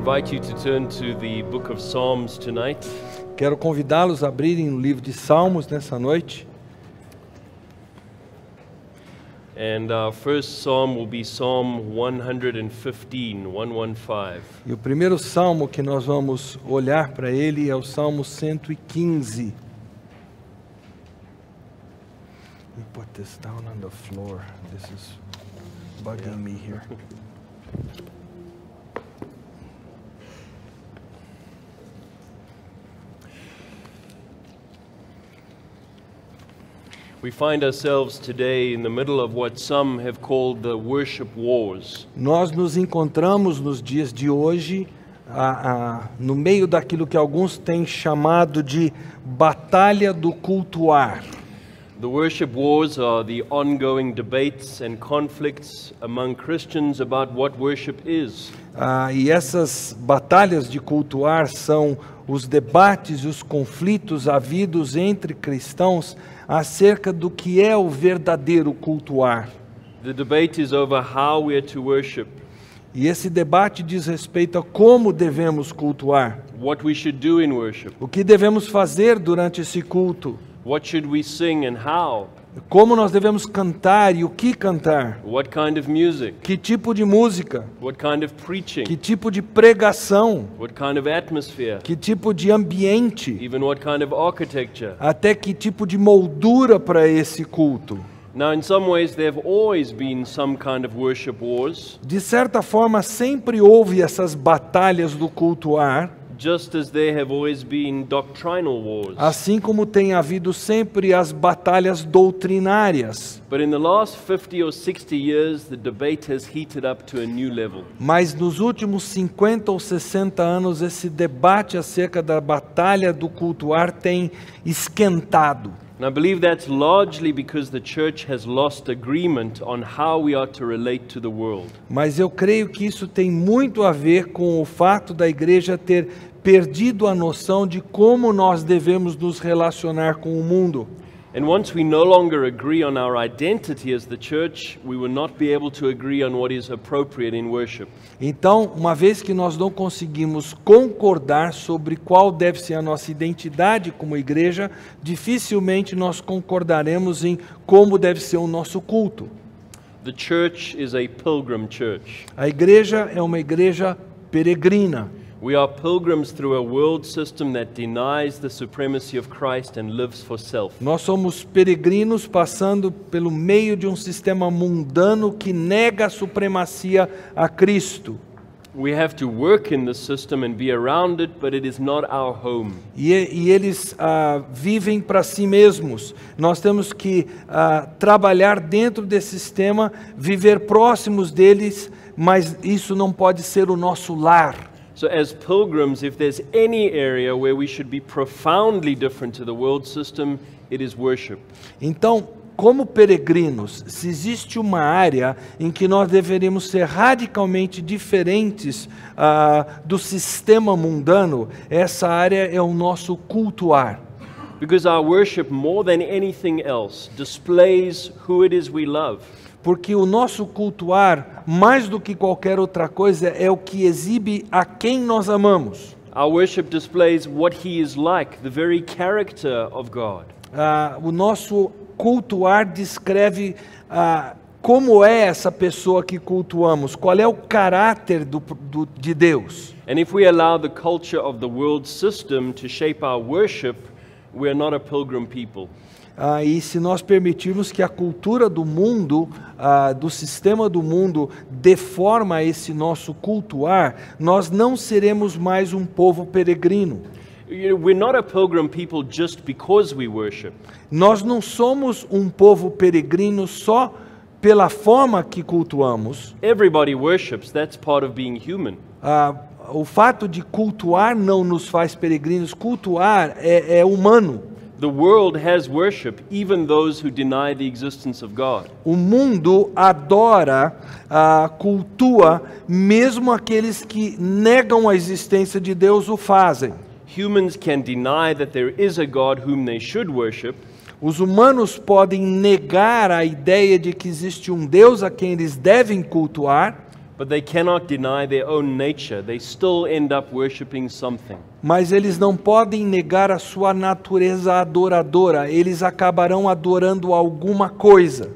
invite you to turn to the book of Psalms tonight. Quero convidá-los a abrirem o livro de Salmos nessa noite. And our first psalm will be Psalm 115, 115. E o primeiro salmo que nós vamos olhar para ele é o Salmo 115. Let me put this down on the floor. This is bugging me here. We find ourselves today in the middle of what some have called the worship wars. Nós nos encontramos nos dias de hoje no meio daquilo que alguns têm chamado de batalha do cultuar. The worship wars are the ongoing debates and conflicts among Christians about what worship is. E essas batalhas de cultuar são os debates e os conflitos havidos entre cristãos acerca do que é o verdadeiro cultuar. The debate is over how we are to worship. E esse debate diz respeito a como devemos cultuar. What we should do in worship. O que devemos fazer durante esse culto. What should we sing and how? Como nós devemos cantar e o que cantar. What kind of music? Que tipo de música. What kind of preaching? Que tipo de pregação. What kind of atmosphere? Que tipo de ambiente. Even what kind of architecture? Até que tipo de moldura para esse culto. Now, in some ways, there have always been some kind of worship wars. De certa forma, sempre houve essas batalhas do cultuar. Just as there have always been doctrinal wars. Assim como tem havido sempre as batalhas doutrinárias. But in the last 50 or 60 years, the debate has heated up to a new level. Mas nos últimos 50 ou 60 anos, esse debate acerca da batalha do cultuar tem esquentado. And I believe that's largely because the church has lost agreement on how we are to relate to the world. Mas eu creio que isso tem muito a ver com o fato da igreja ter perdido a noção de como nós devemos nos relacionar com o mundo. And once we no longer agree on our identity as the church, we will not be able to agree on what is appropriate in worship. Então, uma vez que nós não conseguimos concordar sobre qual deve ser a nossa identidade como igreja, dificilmente nós concordaremos em como deve ser o nosso culto. The church is a pilgrim church. A igreja é uma igreja peregrina. We are pilgrims through a world system that denies the supremacy of Christ and lives for self. Nós somos peregrinos passando pelo meio de um sistema mundano que nega a supremacia a Cristo. We have to work in the system and be around it, but it is not our home. E eles vivem para si mesmos. Nós temos que trabalhar dentro desse sistema, viver próximos deles, mas isso não pode ser o nosso lar. So as pilgrims, if there's any area where we should be profoundly different to the world system, it is worship. Então, como peregrinos, se existe uma área em que nós deveríamos ser radicalmente diferentes do sistema mundano, essa área é o nosso cultuar. Because our worship, more than anything else, displays who it is we love. Porque o nosso cultuar, mais do que qualquer outra coisa, é o que exibe a quem nós amamos. Our worship displays what He is like, the very character of God. O nosso cultuar descreve como é essa pessoa que cultuamos, qual é o caráter de Deus. And if we allow the culture of the world system to shape our worship, we are not a pilgrim people. E se nós permitirmos que a cultura do mundo, do sistema do mundo, deforma esse nosso cultuar, nós não seremos mais um povo peregrino. We're not a pilgrim people just because we worship. Nós não somos um povo peregrino só pela forma que cultuamos. Everybody worships, that's part of being human. O fato de cultuar não nos faz peregrinos, cultuar é humano. The world has worship, even those who deny the existence of God. O mundo adora, cultua, mesmo aqueles que negam a existência de Deus o fazem. Humans can deny that there is a God whom they should worship. Os humanos podem negar a ideia de que existe um Deus a quem eles devem cultuar. But they cannot deny their own nature. They still end up worshiping something. Mas eles não podem negar a sua natureza adoradora. Eles acabarão adorando alguma coisa.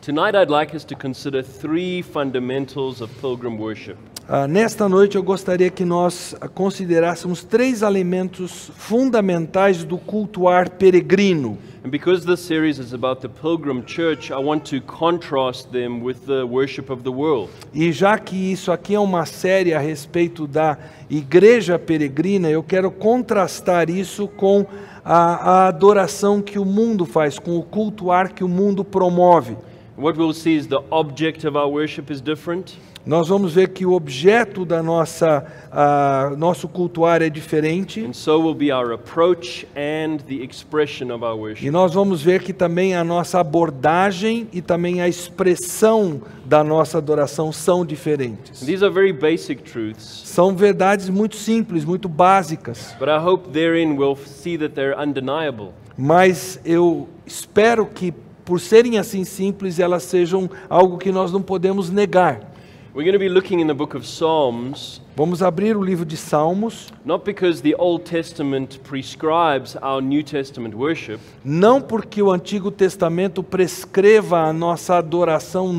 Tonight I'd like us to consider three fundamentals of pilgrim worship. Nesta noite eu gostaria que nós considerássemos três elementos fundamentais do cultuar peregrino. And because this series is about the pilgrim church, I want to contrast them with the worship of the world. E já que isso aqui é uma série a respeito da igreja peregrina, eu quero contrastar isso com a adoração que o mundo faz, com o cultuar que o mundo promove. What we'll see is the object of our worship is different. Nós vamos ver que o objeto da nosso cultuar é diferente. And so will be our approach and the expression of our worship. E nós vamos ver que também a nossa abordagem e também a expressão da nossa adoração são diferentes. These are very basic truths, São verdades muito simples, muito básicas. but I hope therein we'll see that they're undeniable. Mas eu espero que, por serem assim simples, elas sejam algo que nós não podemos negar. We're going to be looking in the book of Psalms, Vamos abrir o livro de Salmos, not because the Old Testament prescribes our New Testament worship, não porque o Antigo Testamento prescreva a nossa adoração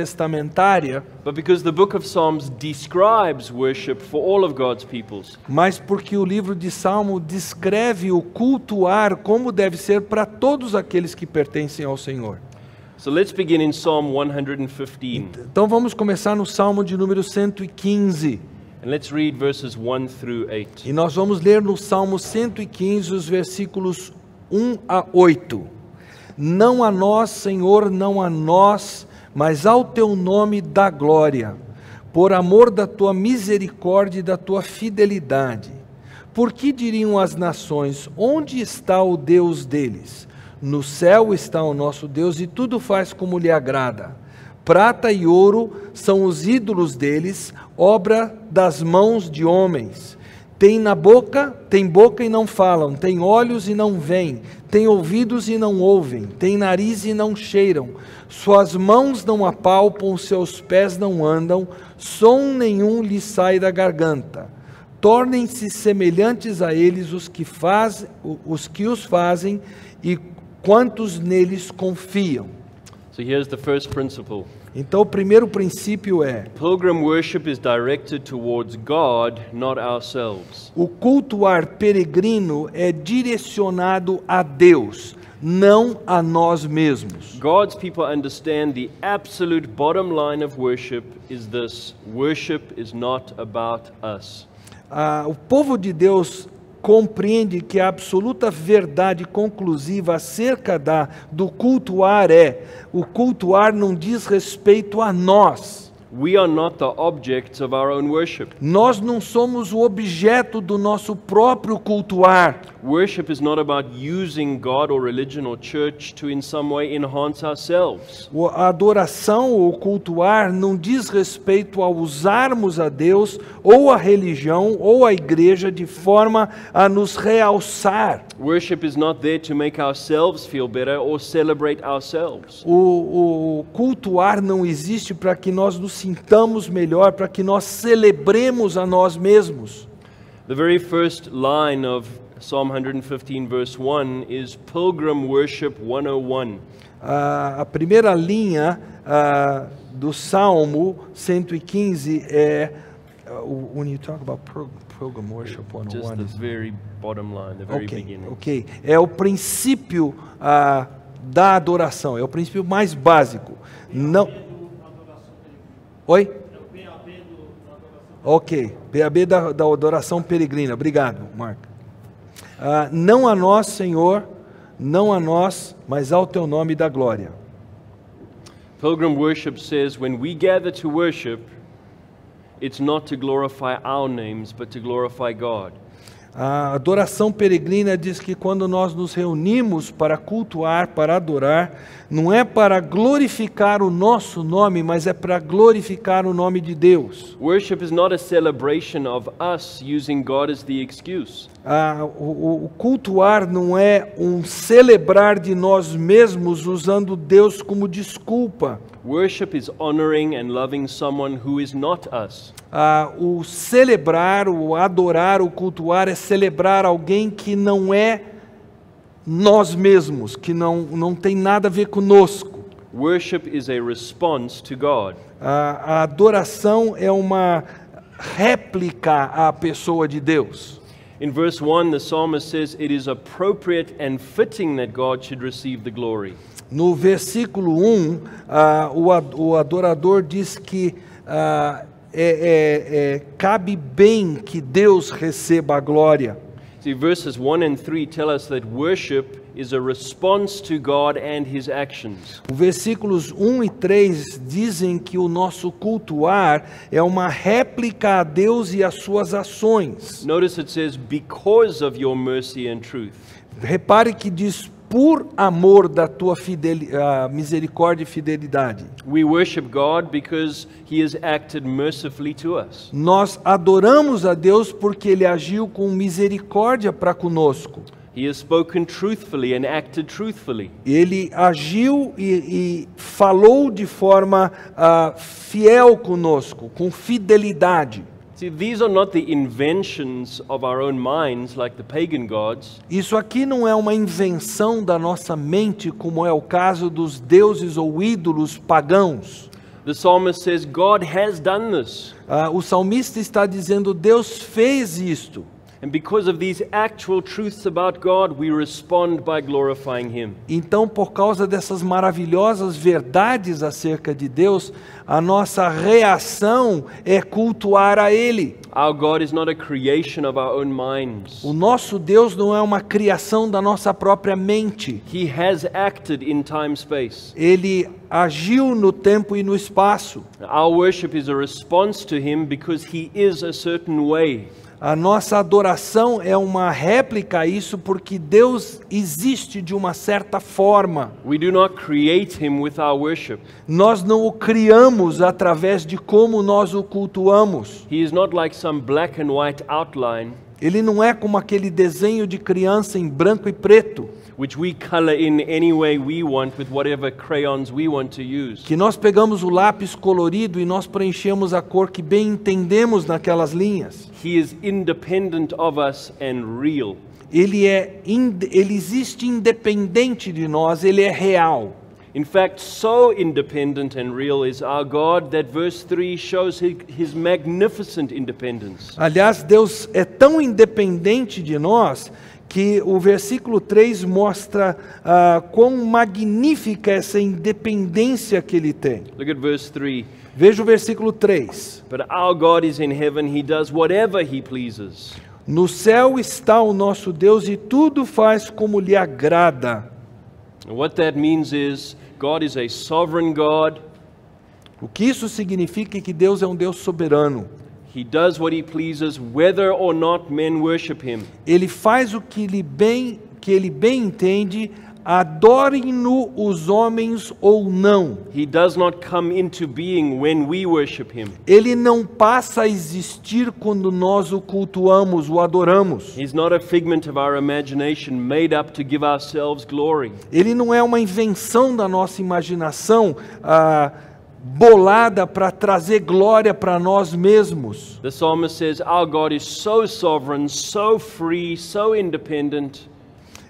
neotestamentária, but because the book of Psalms describes worship for all of God's peoples. mas porque o livro de Salmo descreve o cultuar como deve ser para todos aqueles que pertencem ao Senhor. So let's begin in Psalm 115, Então vamos começar no Salmo de número 115. and let's read verses 1 through 8. E nós vamos ler no Salmo 115 os versículos 1 a 8. Não a nós, Senhor, não a nós, mas ao teu nome dá glória, por amor da tua misericórdia e da tua fidelidade. Por que diriam as nações, onde está o Deus deles? No céu está o nosso Deus e tudo faz como lhe agrada. Prata e ouro são os ídolos deles, obra das mãos de homens. Tem boca e não falam, tem olhos e não veem, tem ouvidos e não ouvem, tem nariz e não cheiram. Suas mãos não apalpam, seus pés não andam, som nenhum lhes sai da garganta. Tornem-se semelhantes a eles os que os fazem e quantos neles confiam. So here's the first principle. Então o primeiro princípio é: Pilgrim worship is directed towards God, not ourselves. o cultuar peregrino é direcionado a Deus, não a nós mesmos. God's people understand the absolute bottom line of worship is this: worship is not about us. O povo de Deus compreende que a absoluta verdade conclusiva acerca do cultuar o cultuar não diz respeito a nós. We are not the objects of our own worship. Nós não somos o objeto do nosso próprio cultuar. Worship is not about using God or religion or church to in some way enhance ourselves. A adoração ou cultuar não diz respeito a usarmos a Deus ou a religião ou a igreja de forma a nos realçar. Worship is not there to make ourselves feel better or celebrate ourselves. O cultuar não existe para que nós nos sintamos melhor, para que nós celebremos a nós mesmos. The very first line of Psalm 115 verse 1 is Pilgrim Worship 101. A primeira linha do Salmo 115 é when you talk about pilgrim worship 101. Just the very bottom line, the very beginning. Ok. É o princípio da adoração, é o princípio mais básico. Não. Oi? Ok, BAB da adoração peregrina. Obrigado, Marco. Não a nós, Senhor, não a nós, mas ao teu nome da glória. Pilgrim worship says when we gather to worship, it's not to glorify our names, but to glorify God. A adoração peregrina diz que quando nós nos reunimos para cultuar, para adorar, não é para glorificar o nosso nome, mas é para glorificar o nome de Deus. Worship is not a celebration of us using God as the excuse. O cultuar não é um celebrar de nós mesmos usando Deus como desculpa. Worship is honoring and loving someone who is not us. O celebrar, o adorar, o cultuar é celebrar alguém que não é nós mesmos, que não tem nada a ver conosco. Worship is a response to God. A adoração é uma réplica à pessoa de Deus. In verse 1, the psalmist says, "It is appropriate and fitting that God should receive the glory." No versículo 1, o adorador diz que cabe bem que Deus receba a glória. See, verses 1 and 3 tell us that worship is a response to God and His actions. Os versículos 1 e 3 dizem que o nosso cultuar é uma réplica a Deus e às suas ações. Notice it says, "Because of your mercy and truth." Repare que diz, por amor da tua misericórdia e fidelidade. We worship God because He has acted mercifully to us. Nós adoramos a Deus porque Ele agiu com misericórdia para conosco. He has spoken truthfully and acted truthfully. Ele agiu e falou de forma fiel conosco, com fidelidade. See, these are not the inventions of our own minds like the pagan gods. Isso aqui não é uma invenção da nossa mente, como é o caso dos deuses ou ídolos pagãos. The psalmist says, God has done this. O salmista está dizendo, Deus fez isto. And because of these actual truths about God, we respond by glorifying Him. Então, por causa dessas maravilhosas verdades acerca de Deus, a nossa reação é cultuar a Ele. Our God is not a creation of our own minds. O nosso Deus não é uma criação da nossa própria mente. He has acted in time space. Ele agiu no tempo e no espaço. Our worship is a response to Him because He is a certain way. A nossa adoração é uma réplica a isso porque Deus existe de uma certa forma. We do not create Him with our worship. Nós não o criamos através de como nós o cultuamos. He is not like some black and white outline, Ele não é como aquele desenho de criança em branco e preto, which we color in any way we want with whatever crayons we want to use. que nós pegamos o lápis colorido e nós preenchemos a cor que bem entendemos naquelas linhas. He is independent of us and real. Ele existe independente de nós, ele é real. In fact, so independent and real is our God that verse 3 shows His magnificent independence. Aliás, Deus é tão independente de nós que o versículo 3 mostra quão magnífica essa independência que Ele tem. Look at verse 3. Veja o versículo 3. But our God is in heaven, He does whatever He pleases. No céu está o nosso Deus e tudo faz como lhe agrada. And what that means is God is a sovereign God. O que isso significa é que Deus é um Deus soberano. He does what He pleases whether or not men worship Him. Ele faz o que ele bem entende, adorem-no os homens ou não. He does not come into being when we worship Him. Ele não passa a existir quando nós o cultuamos, o adoramos. He's not a figment of our imagination made up to give ourselves glory. Ele não é uma invenção da nossa imaginação, bolada para trazer glória para nós mesmos. The psalmist says, our God is so sovereign, so free, so independent.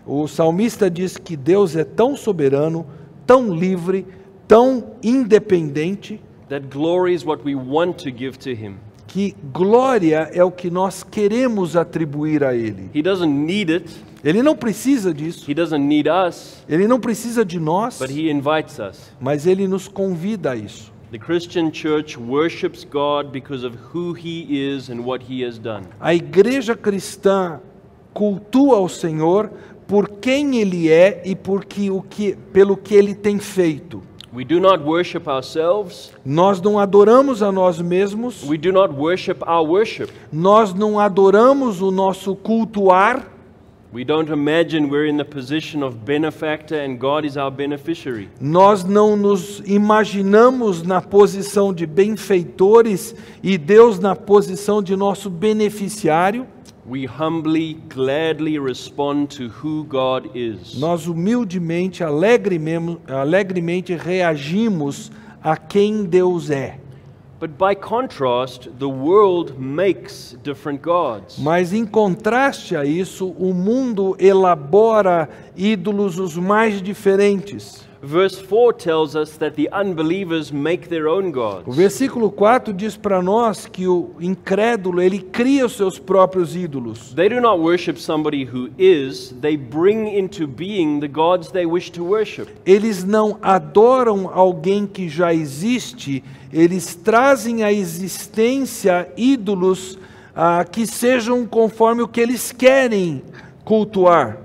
O salmista diz que Deus é tão soberano, tão livre, tão independente, That glory is what we want to give to Him. que glória é o que nós queremos atribuir a Ele. He doesn't need it. Ele não precisa disso, He doesn't need us, Ele não precisa de nós, but He invites us. mas Ele nos convida a isso. The Christian church worships God because of who He is and what He has done. A igreja cristã cultua ao Senhor por quem Ele é e pelo que Ele tem feito. We do not worship ourselves. Nós não adoramos a nós mesmos. We do not worship our worship. Nós não adoramos o nosso cultuar. We don't imagine we're in the position of benefactor and God is our beneficiary. Nós não nos imaginamos na posição de benfeitores e Deus na posição de nosso beneficiário. We humbly, gladly respond to who God is. Nós humildemente, alegremente reagimos a quem Deus é. But by contrast, the world makes different gods. Mas em contraste a isso, o mundo elabora ídolos os mais diferentes. Verse 4 tells us that the unbelievers make their own O gods. versículo 4 diz para nós que o incrédulo, ele cria os seus próprios ídolos. They do not worship somebody who is, they bring into being the gods they wish to worship. Eles não adoram alguém que já existe, eles trazem à existência ídolos que sejam conforme o que eles querem cultuar.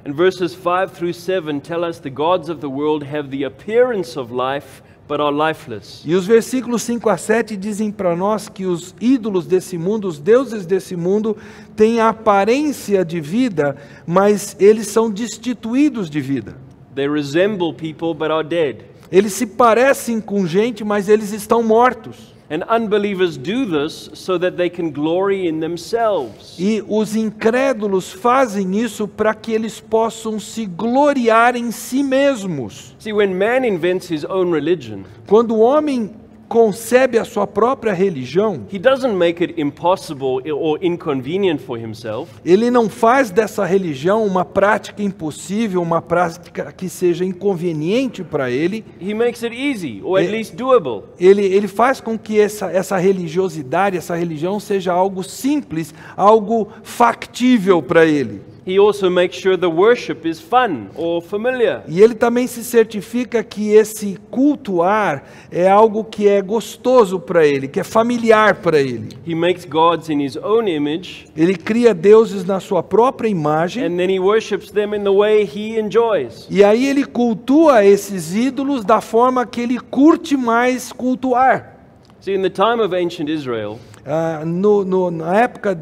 And verses 5 through 7 tell us the gods of the world have the appearance of life, but are lifeless. E os versículos 5 a 7 dizem para nós que os ídolos desse mundo, os deuses desse mundo, têm a aparência de vida, mas eles são destituídos de vida. They resemble people, but are dead. Eles se parecem com gente, mas eles estão mortos. And unbelievers do this so that they can glory in themselves. E os incrédulos fazem isso para que eles possam se gloriar em si mesmos. See, when man invents his own religion, Quando o homem concebe a sua própria religião, he doesn't make it impossible or inconvenient for himself. ele não faz dessa religião uma prática impossível, uma prática que seja inconveniente para ele. He makes it easy, or at least doable. Ele faz com que essa religiosidade, essa religião seja algo simples, algo factível para ele. He also makes sure the worship is fun or familiar. E ele também se certifica que esse cultuar é algo que é gostoso para ele, que é familiar para ele. He makes gods in his own image, Ele cria deuses na sua própria imagem, and then he worships them in the way he enjoys. e aí ele cultua esses ídolos da forma que ele curte mais cultuar. See, in the time of ancient Israel, Na época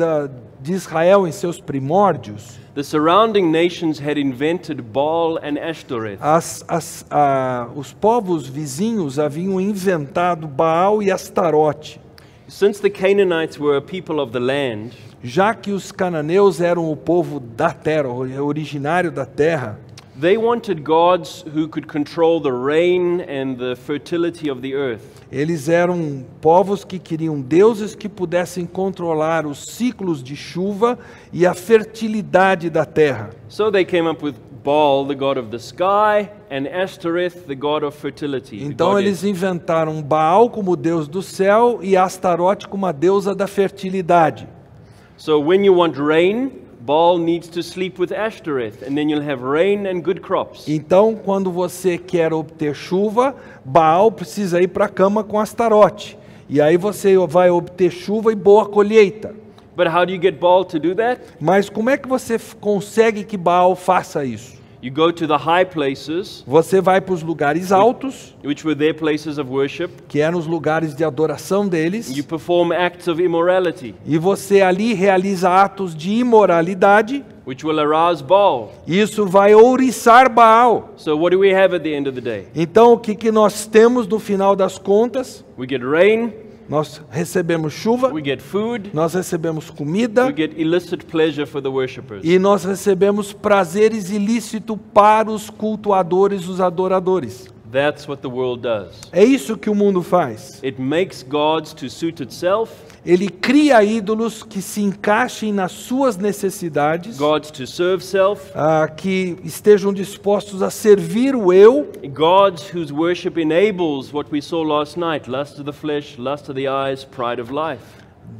de Israel, em seus primórdios, the surrounding nations had invented Baal and Ashtoreth. os povos vizinhos haviam inventado Baal e Astarote. Since the Canaanites were a people of the land, Já que os cananeus eram o povo da terra, originário da terra, they wanted gods who could control the rain and the fertility of the earth. eles eram povos que queriam deuses que pudessem controlar os ciclos de chuva e a fertilidade da terra. So they came up with Baal, the god of the sky, and Ashtoreth, the god of fertility. the Então goddess. eles inventaram Baal como deus do céu e Astarote como a deusa da fertilidade. So when you want rain, Baal needs to sleep with Ashtoreth, and then you'll have rain and good crops. Então, quando você quer obter chuva, Baal precisa ir para a cama com Astarote. E aí você vai obter chuva e boa colheita. But how do you get Baal to do that? Mas como é que você consegue que Baal faça isso? You go to the high places, Você vai para os lugares altos, which were their places of worship, que eram os lugares de adoração you deles, perform acts of immorality, e você ali realiza atos de imoralidade, which will arouse Baal. e isso vai ouriçar Baal. So what do we have at the end of the day? Então, o que nós temos no final das contas? We get rain, Nós recebemos chuva, we get food, nós recebemos comida, we get illicit pleasure for the worshippers. e nós recebemos prazeres ilícitos para os cultuadores, os adoradores. That's what the world does. É isso que o mundo faz. It makes gods to suit itself, Ele cria ídolos que se encaixem nas suas necessidades, gods to serve self, que estejam dispostos a servir o eu, gods whose worship enables what we saw last night, lust of the flesh, lust of the eyes, pride of life.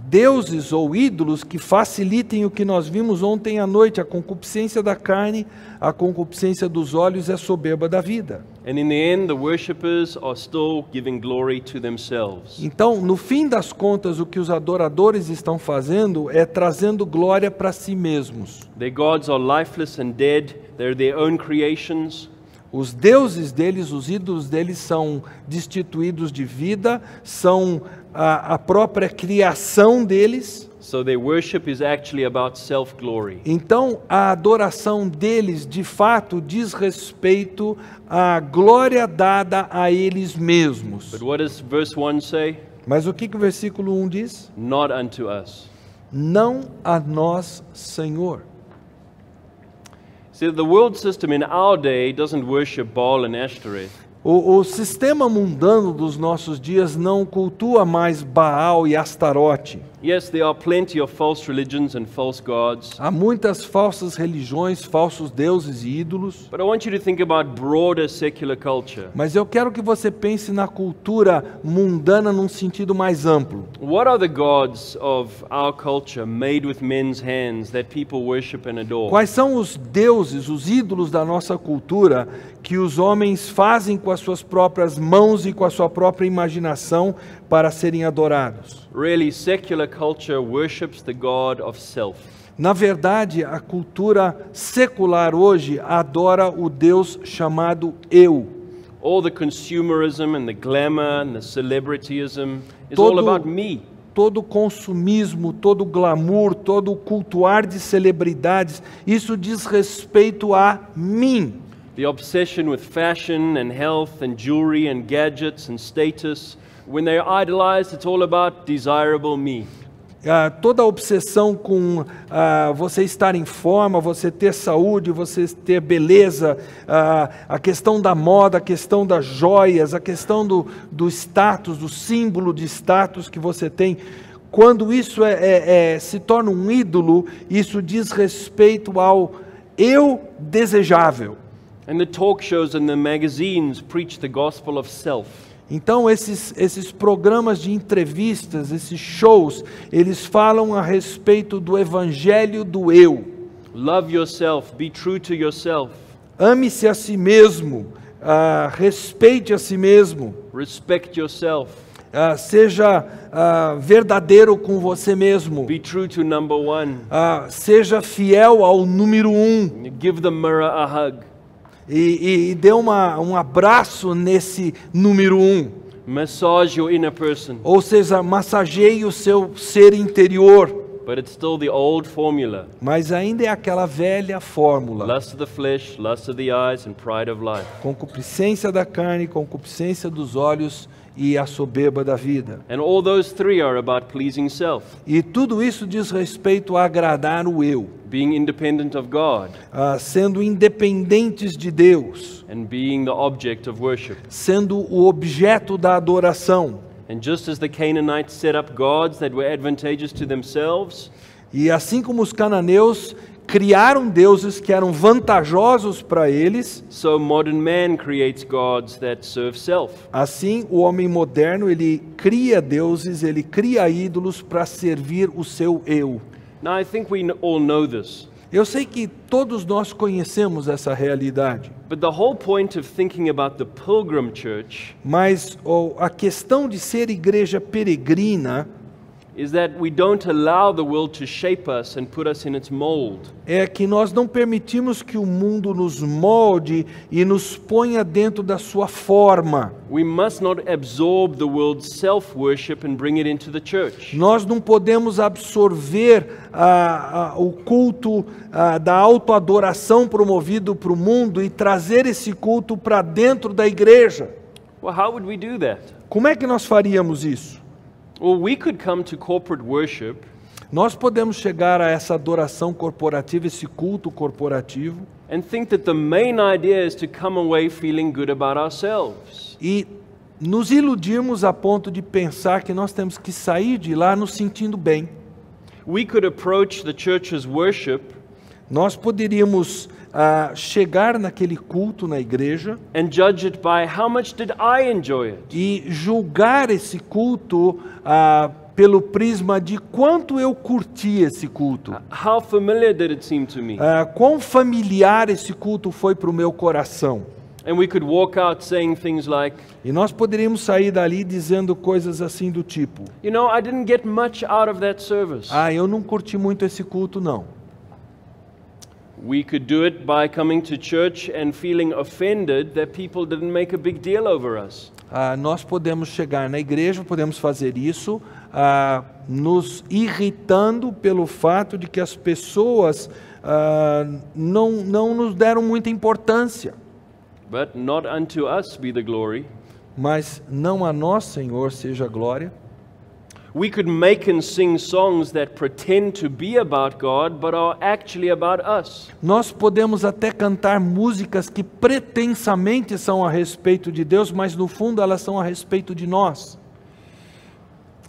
deuses ou ídolos que facilitem o que nós vimos ontem à noite, a concupiscência da carne, a concupiscência dos olhos e a soberba da vida. And in the end, the worshippers are still giving glory to themselves. Então, no fim das contas, o que os adoradores estão fazendo é trazendo glória para si mesmos. Their gods are lifeless and dead, they're their own creations. Os deuses deles, os ídolos deles são destituídos de vida, são a própria criação deles. So their worship is actually about self-glory. Então, a adoração deles, de fato, diz respeito à glória dada a eles mesmos. But what does verse 1 say? Mas o que o versículo 1 diz? Not unto us. Não a nós, Senhor. See, the world system in our day doesn't worship Baal and Ashtoreth. O sistema mundano dos nossos dias não cultua mais Baal e Astarote. Yes, there are plenty of false religions and false gods. Há muitas falsas religiões, falsos deuses e ídolos. But I want you to think about broader secular culture. Mas eu quero que você pense na cultura mundana num sentido mais amplo. What are the gods of our culture made with men's hands that people worship and adore? Quais são os deuses, os ídolos da nossa cultura que os homens fazem com as suas próprias mãos e com a sua própria imaginação para serem adorados? Really, secular culture worships the God of self. Na verdade, a cultura secular hoje adora o Deus chamado eu. All the consumerism and the glamour and the celebrityism is all about me. Todo consumismo, todo glamour, todo cultuar de celebridades, isso diz respeito a mim. The obsession with fashion and health and jewelry and gadgets and status, when they are idolized, it's all about desirable me. Toda a obsessão com você estar em forma, você ter saúde, você ter beleza, a questão da moda, a questão das joias, a questão do status, do símbolo de status que você tem. Quando isso se torna um ídolo, isso diz respeito ao eu desejável. And the talk shows and the magazines preach the gospel of self. Então esses programas de entrevistas, esses shows, eles falam a respeito do evangelho do eu. Love yourself, be true to yourself. Ame-se a si mesmo, respeite a si mesmo. Respect yourself. Seja verdadeiro com você mesmo. Be true to number one. Seja fiel ao número 1. Give the mirror a hug. E dê um abraço nesse número 1. Massage your inner person. Ou seja, massageie o seu ser interior. But it's still the old formula. Mas ainda é aquela velha fórmula. Lust of the flesh, lust of the eyes, and pride of life. Concupiscência da carne, concupiscência dos olhos e a soberba da vida. And all those three are about pleasing self. E tudo isso diz respeito a agradar o eu. Being independent of God. Sendo independentes de Deus. And being the object of worship. Sendo o objeto da adoração. And just as the Canaanites set up gods that were advantageous to themselves, e assim como os cananeus criaram deuses que eram vantajosos para eles, so modern man creates gods that serve self. Assim o homem moderno, ele cria deuses, ele cria ídolos para servir o seu eu. Now I think we all know this. Eu sei que todos nós conhecemos essa realidade. But the whole point of thinking about the pilgrim church, mas a questão de ser igreja peregrina, is that we don't allow the world to shape us and put us in its mold. É que nós não permitimos que o mundo nos molde e nos ponha dentro da sua forma. We must not absorb the world's self-worship and bring it into the church. Nós não podemos absorver o culto da autoadoração promovido para o mundo e trazer esse culto para dentro da igreja. Well, how would we do that? Como é que nós faríamos isso? Well, we could come to corporate worship. Nós podemos chegar a essa adoração corporativa, esse culto corporativo. And think that the main idea is to come away feeling good about ourselves. E nos iludirmos a ponto de pensar que nós temos que sair de lá nos sentindo bem. We could approach the church's worship. Nós poderíamos chegar naquele culto na igreja and judge it by how much did I enjoy it. E julgar esse culto pelo prisma de quanto eu curti esse culto. How familiar did it seem to me? Quão familiar esse culto foi para o meu coração. And we could walk out saying things like, e nós poderíamos sair dali dizendo coisas assim do tipo, you know, I didn't get much out of that service. Eu não curti muito esse culto não. We could do it by coming to church and feeling offended that people didn't make a big deal over us. Nós podemos chegar na igreja, podemos fazer isso, nos irritando pelo fato de que as pessoas não nos deram muita importância. But not unto us be the glory. Mas não a nós, Senhor, seja a glória. We could make and sing songs that pretend to be about God, but are actually about us. Nós podemos até cantar músicas que pretensamente são a respeito de Deus, mas no fundo elas são a respeito de nós.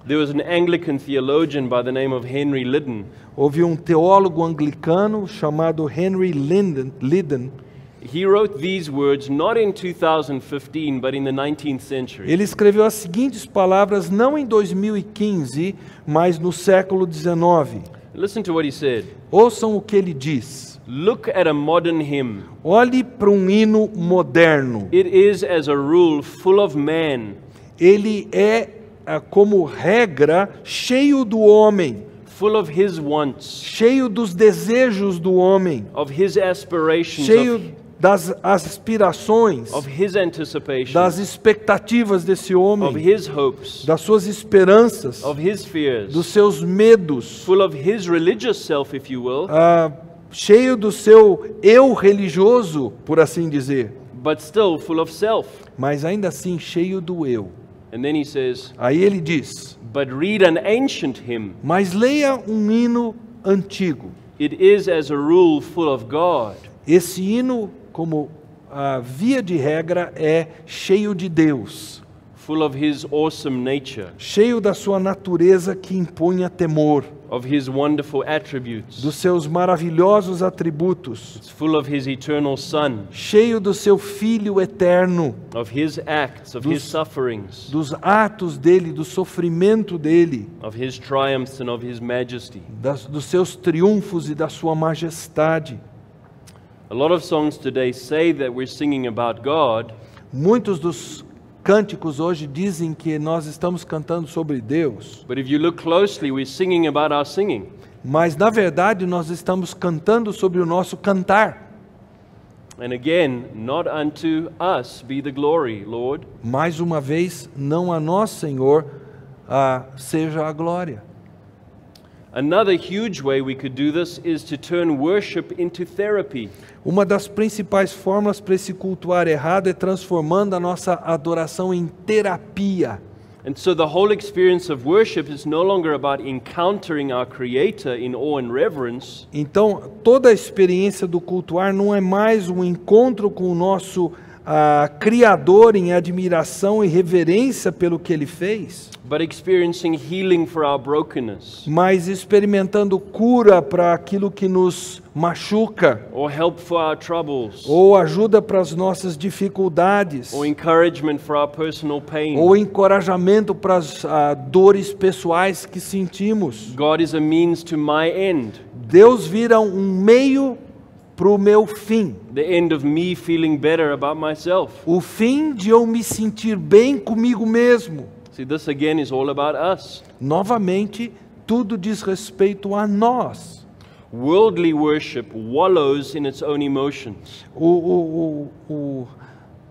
There was an Anglican theologian by the name of Henry Liddon. Houve um teólogo anglicano chamado Henry Liddon. He wrote these words not in 2015, but in the 19th century. Ele escreveu as seguintes palavras não em 2015, mas no século 19. Listen to what he said. Ouçam o que ele diz. Look at a modern hymn. Olhe para um hino moderno. It is, as a rule, full of man. Ele é, como regra, cheio do homem. Full of his wants. Cheio dos desejos do homem. Of his aspirations. Cheio das aspirações, of his anticipations, das expectativas desse homem, of his hopes, das suas esperanças, of his fears, dos seus medos, full of his religious self, if you will, cheio do seu eu religioso, por assim dizer, but still full of self. Mas ainda assim cheio do eu. And then he says, aí ele diz, but read an ancient hymn. Mas leia um hino antigo. It is, as a rule, full of God. Esse hino, como via de regra, é cheio de Deus. Full of his awesome nature. Cheio da sua natureza que impunha temor. Of his wonderful attributes. Dos seus maravilhosos atributos. It's full of his eternal Son. Cheio do seu Filho eterno. Of his acts, of his sufferings. Dos atos dele, do sofrimento dele. Of his triumphs and of his majesty. Dos seus triunfos e da sua majestade. A lot of songs today say that we're singing about God. Muitos dos cânticos hoje dizem que nós estamos cantando sobre Deus. But if you look closely, we're singing about our singing. Mas na verdade nós estamos cantando sobre o nosso cantar. And again, not unto us be the glory, Lord. Mais uma vez, não a nós, Senhor, seja a glória. Another huge way we could do this is to turn worship into therapy. Uma das principais formas para esse cultuar errado é transformando a nossa adoração em terapia. And so the whole experience of worship is no longer about encountering our Creator in awe and reverence. Então, toda a experiência do cultuar não é mais um encontro com o nosso Criador em admiração e reverência pelo que Ele fez, but experiencing healing for our brokenness. Mas experimentando cura para aquilo que nos machuca, or help for our troubles, ou ajuda para as nossas dificuldades, or encouragement for our personal pain, ou encorajamento para as dores pessoais que sentimos. God is a means to my end. Deus vira um meio para o meu fim. The end of me feeling better about myself. O fim de eu me sentir bem comigo mesmo. See, this again is all about us. Novamente, tudo diz respeito a nós. Worldly worship wallows in its own emotions. O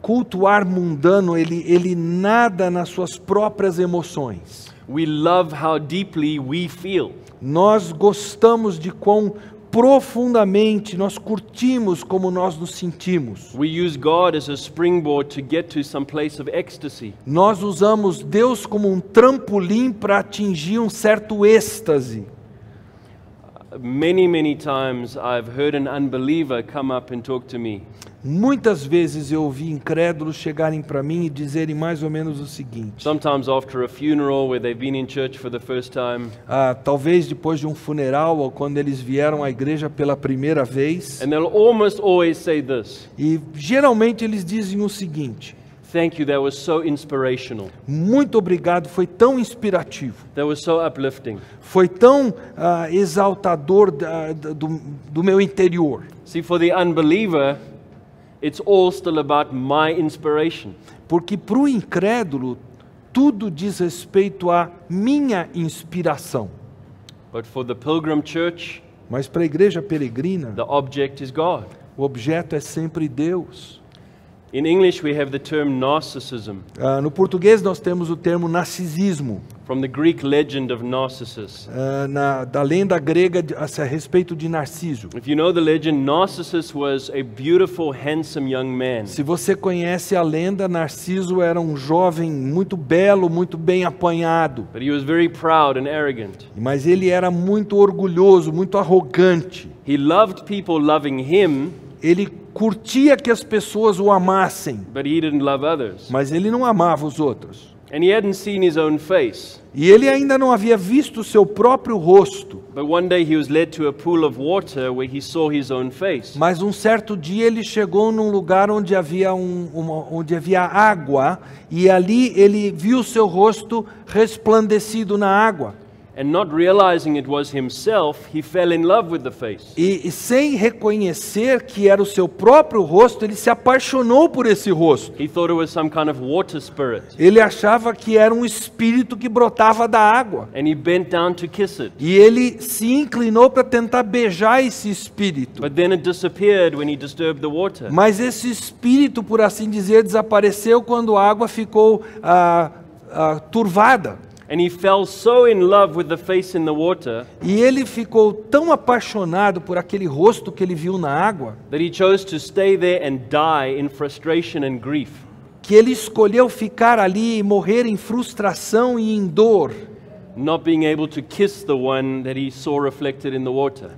cultuar mundano, ele nada nas suas próprias emoções. We love how deeply we feel. Nós gostamos de quão profundamente nós curtimos como nós nos sentimos. We use God as a springboard to get to some place of ecstasy. Nós usamos Deus como um trampolim para atingir um certo êxtase. Many times I've heard an unbeliever come up and talk to me. Muitas vezes eu ouvi incrédulos chegarem para mim e dizerem mais ou menos o seguinte. Sometimes after a funeral where they've been in church for the first time. Talvez depois de um funeral ou quando eles vieram à igreja pela primeira vez. And they'll almost always say this. E geralmente eles dizem o seguinte. Thank you, that was so inspirational. Muito obrigado, foi tão inspirativo. That was so uplifting. Foi tão exaltador do meu interior. See, for the unbeliever, it's all still about my inspiration. Porque para o incrédulo, tudo diz respeito à minha inspiração. But for the Pilgrim Church, Mas para a igreja peregrina, the object is God. o objeto é sempre Deus. In English, we have the term narcissism, No português nós temos o termo narcisismo, from the Greek legend of Narcissus. da lenda grega a respeito de Narciso. If you know the legend, Narcissus was a beautiful, handsome young man. Se você conhece a lenda, Narciso era um jovem muito belo, muito bem apanhado. But he was very proud and arrogant. Mas ele era muito orgulhoso, muito arrogante. He loved people loving him, Ele curtia que as pessoas o amassem, but he didn't love others. mas ele não amava os outros. And he hadn't seen his own face. E ele ainda não havia visto o seu próprio rosto. But one day he was led to a pool of water where he saw his own face. Mas um certo dia ele chegou num lugar onde havia, onde havia água, e ali ele viu seu rosto resplandecido na água. And not realizing it was himself, he fell in love with the face. E sem reconhecer que era o seu próprio rosto, ele se apaixonou por esse rosto. He thought it was some kind of water spirit. Ele achava que era um espírito que brotava da água. And he bent down to kiss it. E ele se inclinou para tentar beijar esse espírito. But then it disappeared when he disturbed the water. Mas esse espírito, por assim dizer, desapareceu quando a água ficou turvada. And he fell so in love with the face in the water E ele ficou tão apaixonado por aquele rosto que ele viu na água, that he chose to stay there and die in frustration and grief. que ele escolheu ficar ali e morrer em frustração e em dor, Not being able to kiss the one that he saw reflected in the water.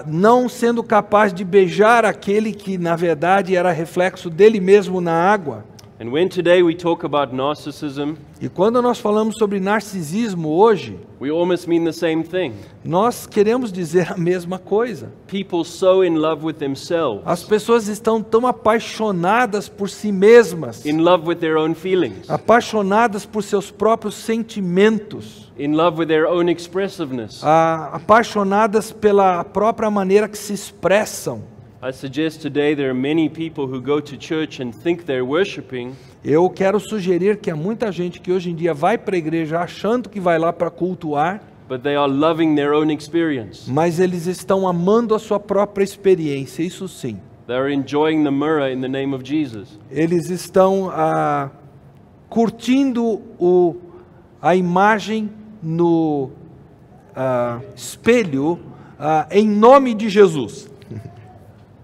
não sendo capaz de beijar aquele que na verdade era reflexo dele mesmo na água. And when today we talk about narcissism, E quando nós falamos sobre narcisismo hoje, we almost mean the same thing. nós queremos dizer a mesma coisa. People so in love with themselves, As pessoas estão tão apaixonadas por si mesmas, in love with their own feelings, apaixonadas por seus próprios sentimentos, in love with their own expressiveness. apaixonadas pela própria maneira que se expressam. I suggest today there are many people who go to church and think they're worshiping, Eu quero sugerir que há muita gente que hoje em dia vai para a igreja achando que vai lá para cultuar, but they are loving their own experience. mas eles estão amando a sua própria experiência, isso sim. They are enjoying the mirror in the name of Jesus. Eles estão curtindo a imagem no espelho em nome de Jesus.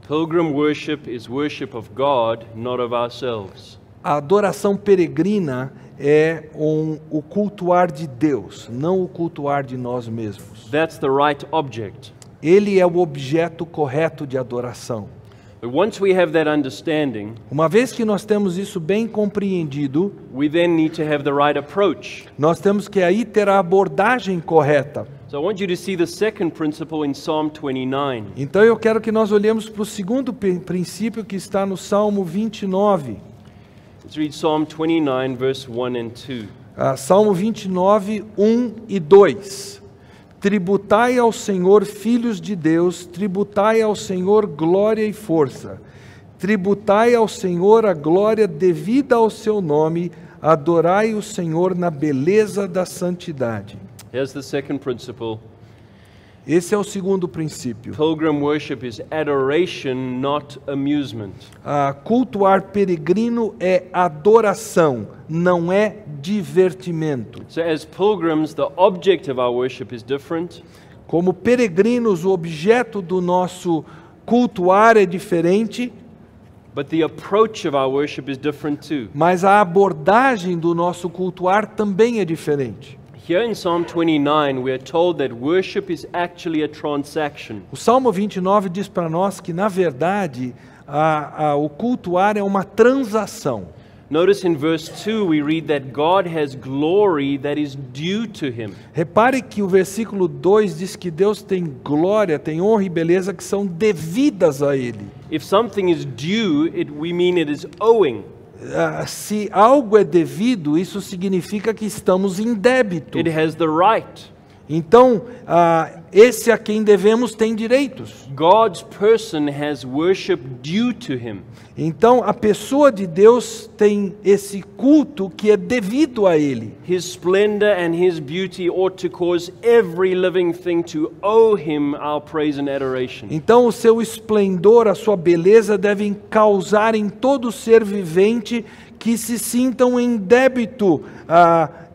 Pilgrim worship is worship of God, not of ourselves. A adoração peregrina é o cultuar de Deus, não o cultuar de nós mesmos. That's the right object. Ele é o objeto correto de adoração. But once we have that understanding, Uma vez que nós temos isso bem compreendido, we then need to have the right approach. nós temos que aí ter a abordagem correta. So I want you to see the second principle in Psalm 29. Então eu quero que nós olhemos para o segundo princípio que está no Salmo 29. Let's read Psalm 29, verse 1 and 2. Salmo 29, 1 e 2. Tributai ao Senhor, filhos de Deus, tributai ao Senhor glória e força. Tributai ao Senhor a glória devida ao seu nome, adorai o Senhor na beleza da santidade. Here's the second principle. Esse é o segundo princípio. Pilgrim worship is adoration, not amusement. Cultuar peregrino é adoração, não é divertimento. So as pilgrims, the object of our worship is different, Como peregrinos, o objeto do nosso cultuar é diferente, but the approach of our worship is different too. mas a abordagem do nosso cultuar também é diferente. Here in Psalm 29, we are told that worship is actually a transaction. O Salmo 29 diz para nós que, na verdade, o cultuar é uma transação. Notice in verse 2 we read that God has glory that is due to him. Repare que o versículo 2 diz que Deus tem glória, tem honra e beleza que são devidas a Ele. If something is due, we mean it is owing. Se algo é devido, isso significa que estamos em débito. It has the right. Então, esse a quem devemos tem direitos. God's person has worship due to him. Então, a pessoa de Deus tem esse culto que é devido a Ele. His splendor and his beauty ought to cause every living thing to owe him our praise and adoration. Então, o seu esplendor, a sua beleza devem causar em todo ser vivente que se sintam em débito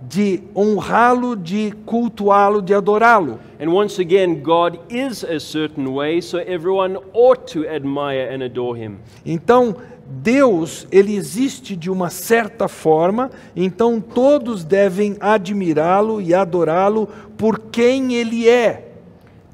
de honrá-lo, de cultuá-lo, de adorá-lo. And once again, God is a certain way, so everyone ought to admire and adore him. Então, Deus, ele existe de uma certa forma, então todos devem admirá-lo e adorá-lo por quem ele é.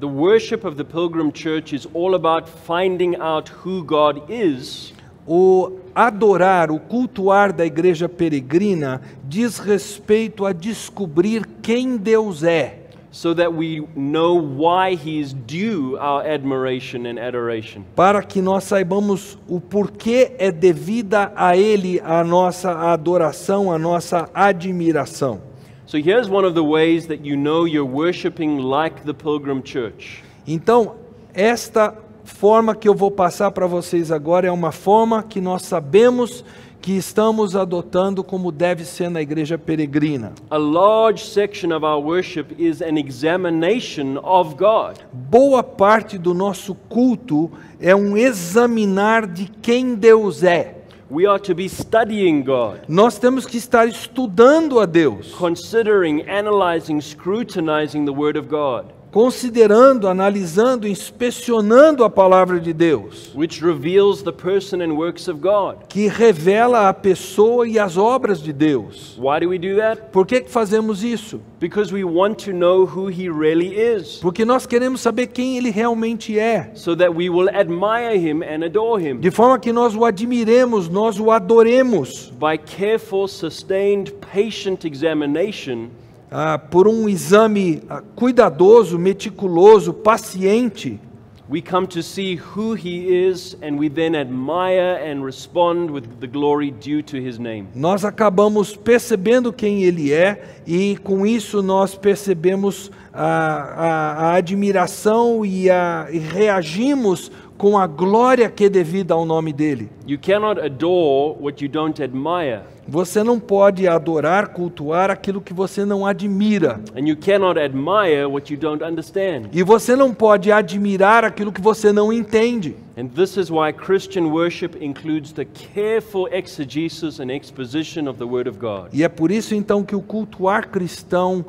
The worship of the Pilgrim Church is all about finding out who God is. O adorar, o cultuar da igreja peregrina diz respeito a descobrir quem Deus é. So that we know why he is due our admiration and adoration. Para que nós saibamos o porquê é devida a Ele a nossa adoração, a nossa admiração. So here's one of the ways that you know you're worshiping like the Pilgrim Church. Então, esta forma que eu vou passar para vocês agora é uma forma que nós sabemos que estamos adotando como deve ser na igreja peregrina. A large section of our worship is an examination of God. Boa parte do nosso culto é um examinar de quem Deus é. We are to be studying God, Nós temos que estar estudando a Deus, considering, analyzing, scrutinizing the Word of God, considerando, analisando, inspecionando a palavra de Deus, which reveals the person and works of God. que revela a pessoa e as obras de Deus. Why do we do that? Por que fazemos isso? Because we want to know who He really is, Porque nós queremos saber quem Ele realmente é, so that we will admire Him and adore Him. de forma que nós o admiremos, nós o adoremos, By careful, sustained, patient examination, por um exame cuidadoso, meticuloso, paciente. we come to see who He is, and we then admire and respond with the glory due to His name. Nós acabamos percebendo quem Ele é e com isso nós percebemos a admiração e reagimos com a glória que é devida ao nome dEle. You cannot adore what you don't admire, Você não pode adorar, cultuar aquilo que você não admira. and you cannot admire what you don't understand. E você não pode admirar aquilo que você não entende. And this is why Christian worship includes the careful exegesis and exposition of the Word of God. E é por isso então que o cultuar cristão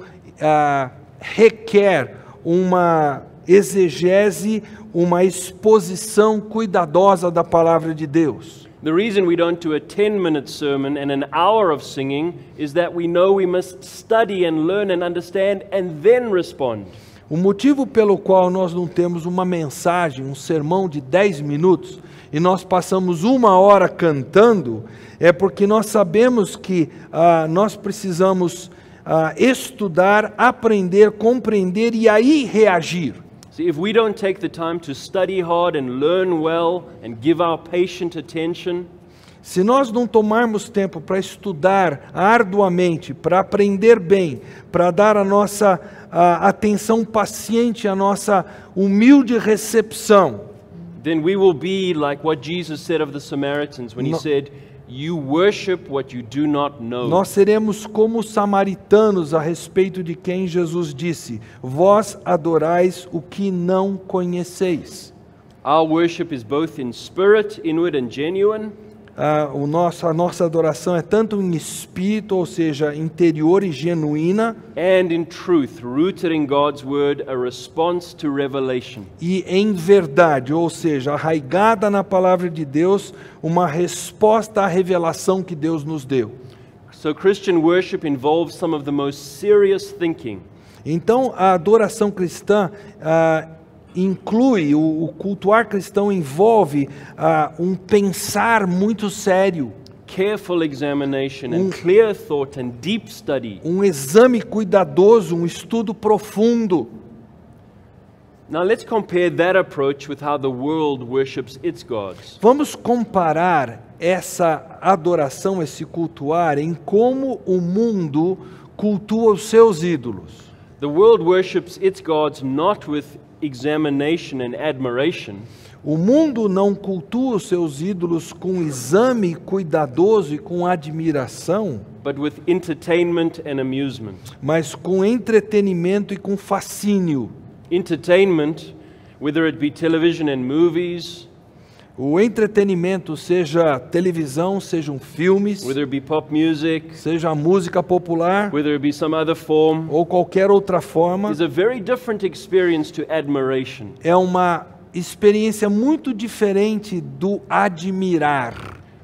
requer uma exegese, uma exposição cuidadosa da palavra de Deus. The reason we don't do a 10-minute sermon and an hour of singing is that we know we must study and learn and understand and then respond. O motivo pelo qual nós não temos uma mensagem, um sermão de 10 minutos e nós passamos 1 hora cantando é porque nós sabemos que nós precisamos estudar, aprender, compreender e aí reagir. See, if we don't take the time to study hard and learn well and give our patient attention, Se nós não tomarmos tempo para estudar arduamente, para aprender bem, para dar a nossa atenção paciente, a nossa humilde recepção, then we will be like what Jesus said of the Samaritans when He said, "You worship what you do not know." nós seremos como os samaritanos a respeito de quem Jesus disse: vós adorais o que não conheceis. Our worship is both in spirit, inward and genuine, A nossa adoração é tanto em espírito, ou seja, interior e genuína, and in truth, rooted in God's word, a response to revelation. e em verdade, ou seja, arraigada na palavra de Deus, uma resposta à revelação que Deus nos deu. So Christian worship involves some of the most serious thinking. Então, a adoração cristã inclui, o cultuar cristão envolve um pensar muito sério, Careful examination and clear thought and deep study. um exame cuidadoso, um estudo profundo. Now let's compare that approach with how the world worships its gods. Vamos comparar essa adoração, esse cultuar, em como o mundo cultua os seus ídolos. The world worships its gods not with examination and admiration, O mundo não cultua os seus ídolos com exame cuidadoso e com admiração, but with entertainment and amusement. mas com entretenimento e com fascínio. Entertainment, whether it be television and movies, O entretenimento, seja televisão, sejam filmes, whether it be pop music, seja a música popular whether it be some other form, ou qualquer outra forma, is a very different experience to admiration. é uma experiência muito diferente do admirar.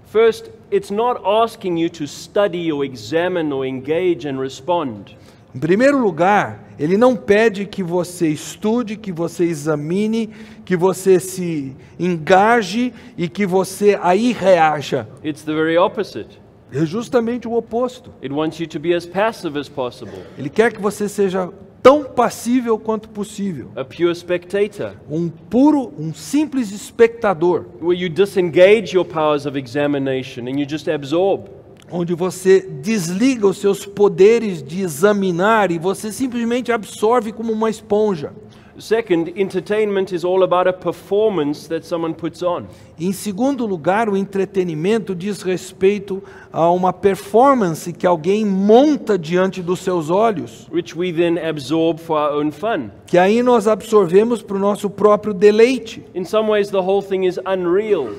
First, it's not asking you to study or examine or engage and respond. Em primeiro lugar, ele não pede que você estude, que você examine, que você se engaje e que você aí reaja. It's the very opposite. É justamente o oposto. It wants you to be as passive as possible, Ele quer que você seja tão passível quanto possível. a pure spectator, Um simples espectador, where you disengage your powers of examination and you just absorb. onde você desliga os seus poderes de examinar e você simplesmente absorve como uma esponja. Second, entertainment is all about a performance that someone puts on. Em segundo lugar, o entretenimento diz respeito a uma performance que alguém monta diante dos seus olhos, Which we then absorb for our own fun. que aí nós absorvemos para o nosso próprio deleite. In some ways, the whole thing is unreal.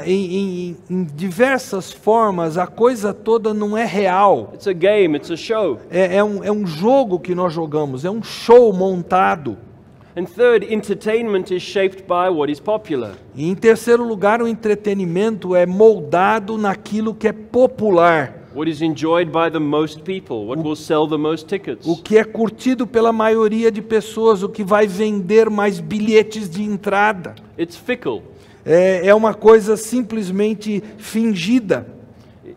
Em diversas formas, a coisa toda não é real. It's a game, it's a show. É um jogo que nós jogamos, é um show montado. And third, entertainment is shaped by what is popular. E em terceiro lugar, o entretenimento é moldado naquilo que é popular, What is enjoyed by the most people, what will sell the most tickets. o que é curtido pela maioria de pessoas, o que vai vender mais bilhetes de entrada. It's fickle. É uma coisa simplesmente fingida,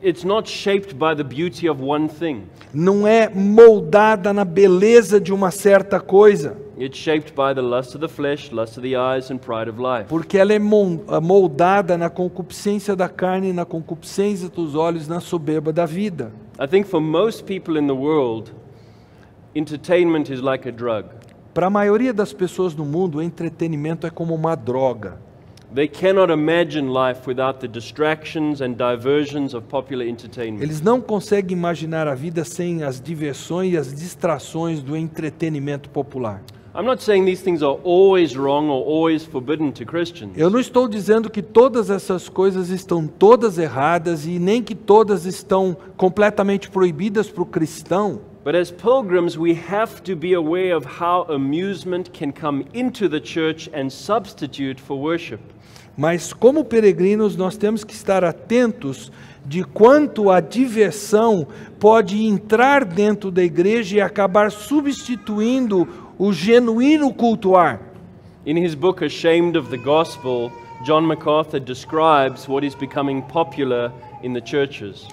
It's not shaped by the beauty of one thing. não é moldada na beleza de uma certa coisa, It's shaped by the lust of the flesh, lust of the eyes, and pride of life. porque ela é moldada na concupiscência da carne, na concupiscência dos olhos, na soberba da vida. I think for most people in the world, entertainment is like a drug. Para a maioria das pessoas no mundo, o entretenimento é como uma droga. They cannot imagine life without the distractions and diversions of popular entertainment. Eles não conseguem imaginar a vida sem as diversões e as distrações do entretenimento popular. I'm not saying these things are always wrong or always forbidden to Christians. Eu não estou dizendo que todas essas coisas estão todas erradas e nem que todas estão completamente proibidas para o cristão. But as pilgrims, we have to be aware of how amusement can come into the church and substitute for worship. Mas como peregrinos, nós temos que estar atentos de quanto a diversão pode entrar dentro da igreja e acabar substituindo o genuíno cultuar. In his book Ashamed of the Gospel, John MacArthur describes what is becoming popular in the churches.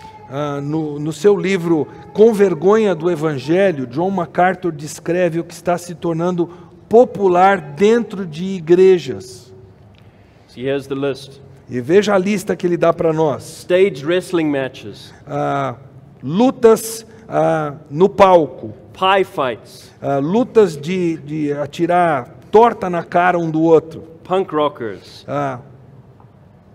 No seu livro Com Vergonha do Evangelho, John MacArthur descreve o que está se tornando popular dentro de igrejas. So here's the list. E veja a lista que ele dá para nós. Staged wrestling matches, Lutas no palco, pie fights, lutas de atirar torta na cara um do outro, punk rockers,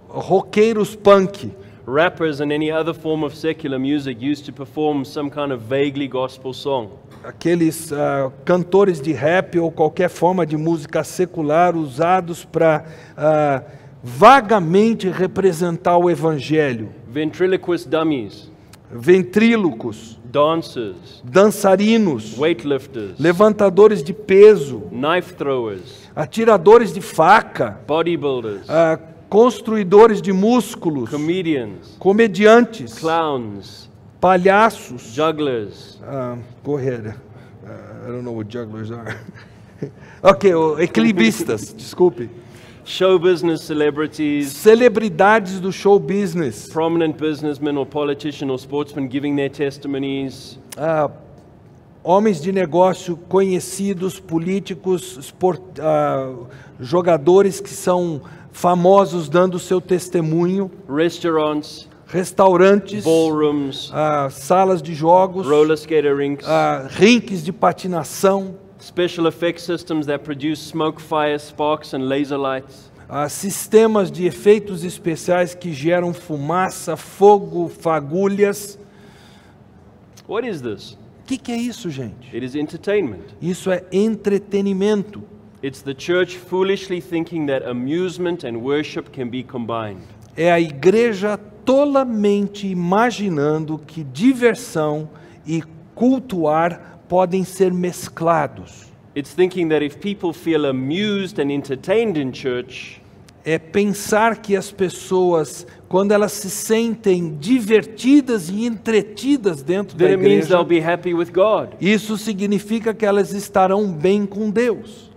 roqueiros punk, rappers and any other form of secular music used to perform some kind of vaguely gospel song. aqueles cantores de rap ou qualquer forma de música secular usados para vagamente representar o evangelho. Ventriloquist dummies, Ventrílocos, dancers, dançarinos, weightlifters, levantadores de peso, knife throwers, atiradores de faca, bodybuilders, construidores de músculos, comedians, comediantes, clowns, palhaços, jugglers, go ahead. I don't know what jugglers are. Ok, equilibristas, desculpe. show business celebrities, Celebridades do show business, prominent businessmen or politician or sportsmen giving their testimonies, homens de negócio conhecidos, políticos, jogadores que são famosos dando seu testemunho, restaurants, restaurantes, ballrooms, salas de jogos, roller skater rinks, rinques de patinação, special effects systems that produce smoke, fire, sparks, and laser lights. Sistemas de efeitos especiais que geram fumaça, fogo, fagulhas. What is this? O que é isso, gente? It is entertainment. Isso é entretenimento. It's the church foolishly thinking that amusement and worship can be combined. É a igreja tolamente imaginando que diversão e cultuar podem ser mesclados. It's thinking that if people feel amused and entertained in church, É pensar que as pessoas, quando elas se sentem divertidas e entretidas dentro da then it means igreja, they'll be happy with God. isso significa que elas estarão bem com Deus.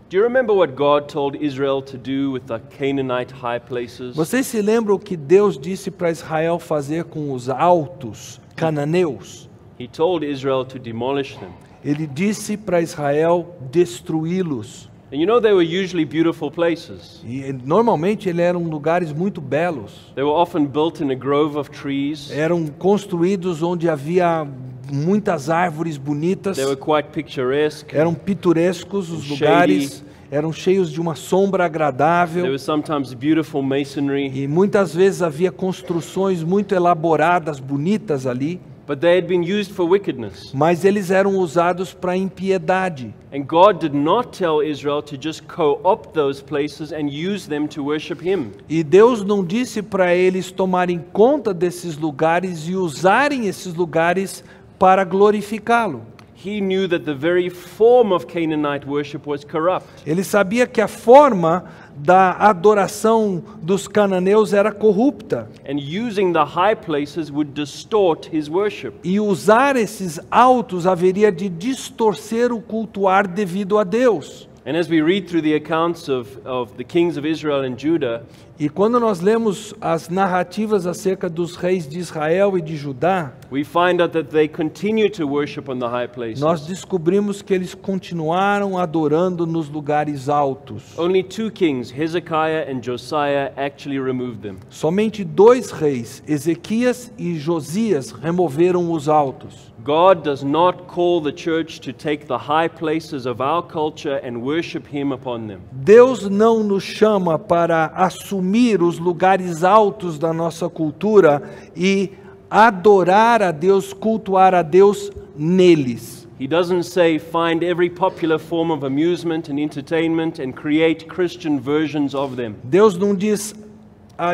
Do you remember what God told Israel to do with the Canaanite high places? Vocês se lembram o que Deus disse para Israel fazer com os altos cananeus? He told Israel to demolish them. Ele disse para Israel destruí-los. And you know they were usually beautiful places. E normalmente eles eram lugares muito belos. They were often built in a grove of trees. Eram construídos onde havia muitas árvores bonitas. They were quite picturesque. Eram pitorescos os Shady. lugares. Eram cheios de uma sombra There agradável. was sometimes beautiful masonry. E muitas vezes havia construções muito elaboradas, bonitas ali. But they had been used for wickedness. Mas eles eram usados para impiedade. And God did not tell Israel to just co-opt those places and use them to worship Him. E Deus não disse para eles tomarem conta desses lugares e usarem esses lugares para glorificá-lo. He knew that the very form of Canaanite worship was corrupt. Ele sabia que a forma da adoração dos cananeus era corrupta. And using the high places would distort His worship. E usar esses altos haveria de distorcer o cultuar devido a Deus. And as we read through the accounts of the kings of Israel and Judah, E quando nós lemos as narrativas acerca dos reis de Israel e de Judá, we find out that they continue to worship on the high places. nós descobrimos que eles continuaram adorando nos lugares altos. Only two kings, Hezekiah and Josiah, actually removed them. Somente 2 reis, Ezequias e Josias, removeram os altos. God does not call the church to take the high places of our culture and worship Him upon them. Deus não nos chama para assumir os lugares altos da nossa cultura e adorar a Deus, cultuar a Deus neles. He doesn't say find every popular form of amusement and entertainment and create Christian versions of them. Deus não diz,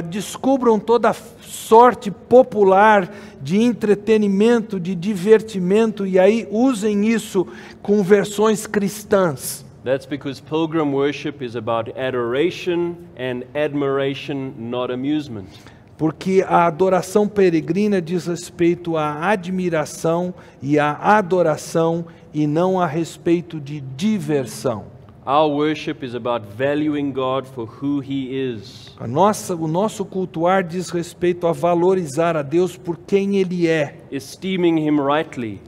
descubram toda sorte popular de entretenimento, de divertimento e aí usem isso com versões cristãs. That's because pilgrim worship is about adoration and admiration, not amusement. Porque a adoração peregrina diz respeito à admiração e à adoração e não a respeito de diversão. Our worship is about valuing God for who He is. O nosso cultuar diz respeito a valorizar a Deus por quem Ele é, Esteeming Him rightly,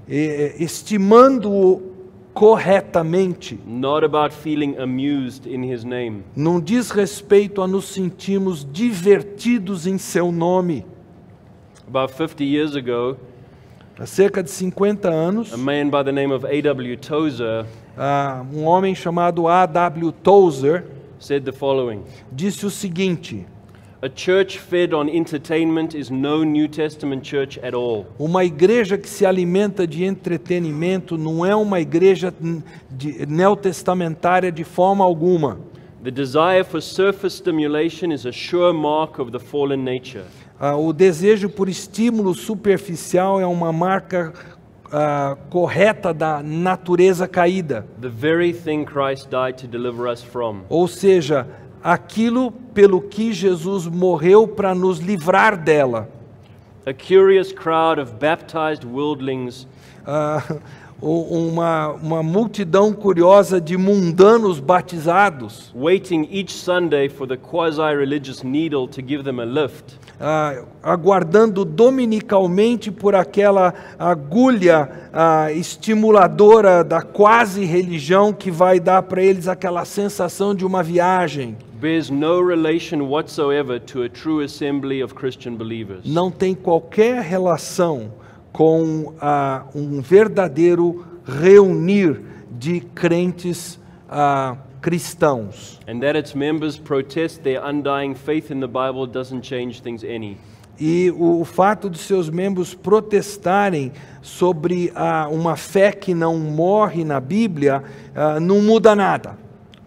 estimando-o corretamente. not about feeling amused in His name. Não diz respeito a nos sentirmos divertidos em seu nome. About 50 years ago, Há cerca de 50 anos, a man by the name of A.W. Tozer um homem chamado A.W. Tozer said the following: disse o seguinte: a church fed on entertainment is no New Testament church at all. uma igreja que se alimenta de entretenimento não é uma igreja neotestamentária de forma alguma. The desire for surface stimulation is a sure mark of the fallen nature. O desejo por estímulo superficial é uma marca correta da natureza caída. The very thing Christ died to deliver us from. Ou seja, aquilo pelo que Jesus morreu para nos livrar dela. A curious crowd of baptized worldlings Uma multidão curiosa de mundanos batizados, waiting each Sunday for the quasi-religious needle to give them a lift. aguardando dominicalmente por aquela agulha estimuladora da quase religião que vai dar para eles aquela sensação de uma viagem. bears no relation whatsoever to a true assembly of Christian believers. não tem qualquer relação com um verdadeiro reunir de crentes cristãos. And that its members protest their undying faith in the Bible doesn't change things any. E o fato de seus membros protestarem sobre uma fé que não morre na Bíblia não muda nada.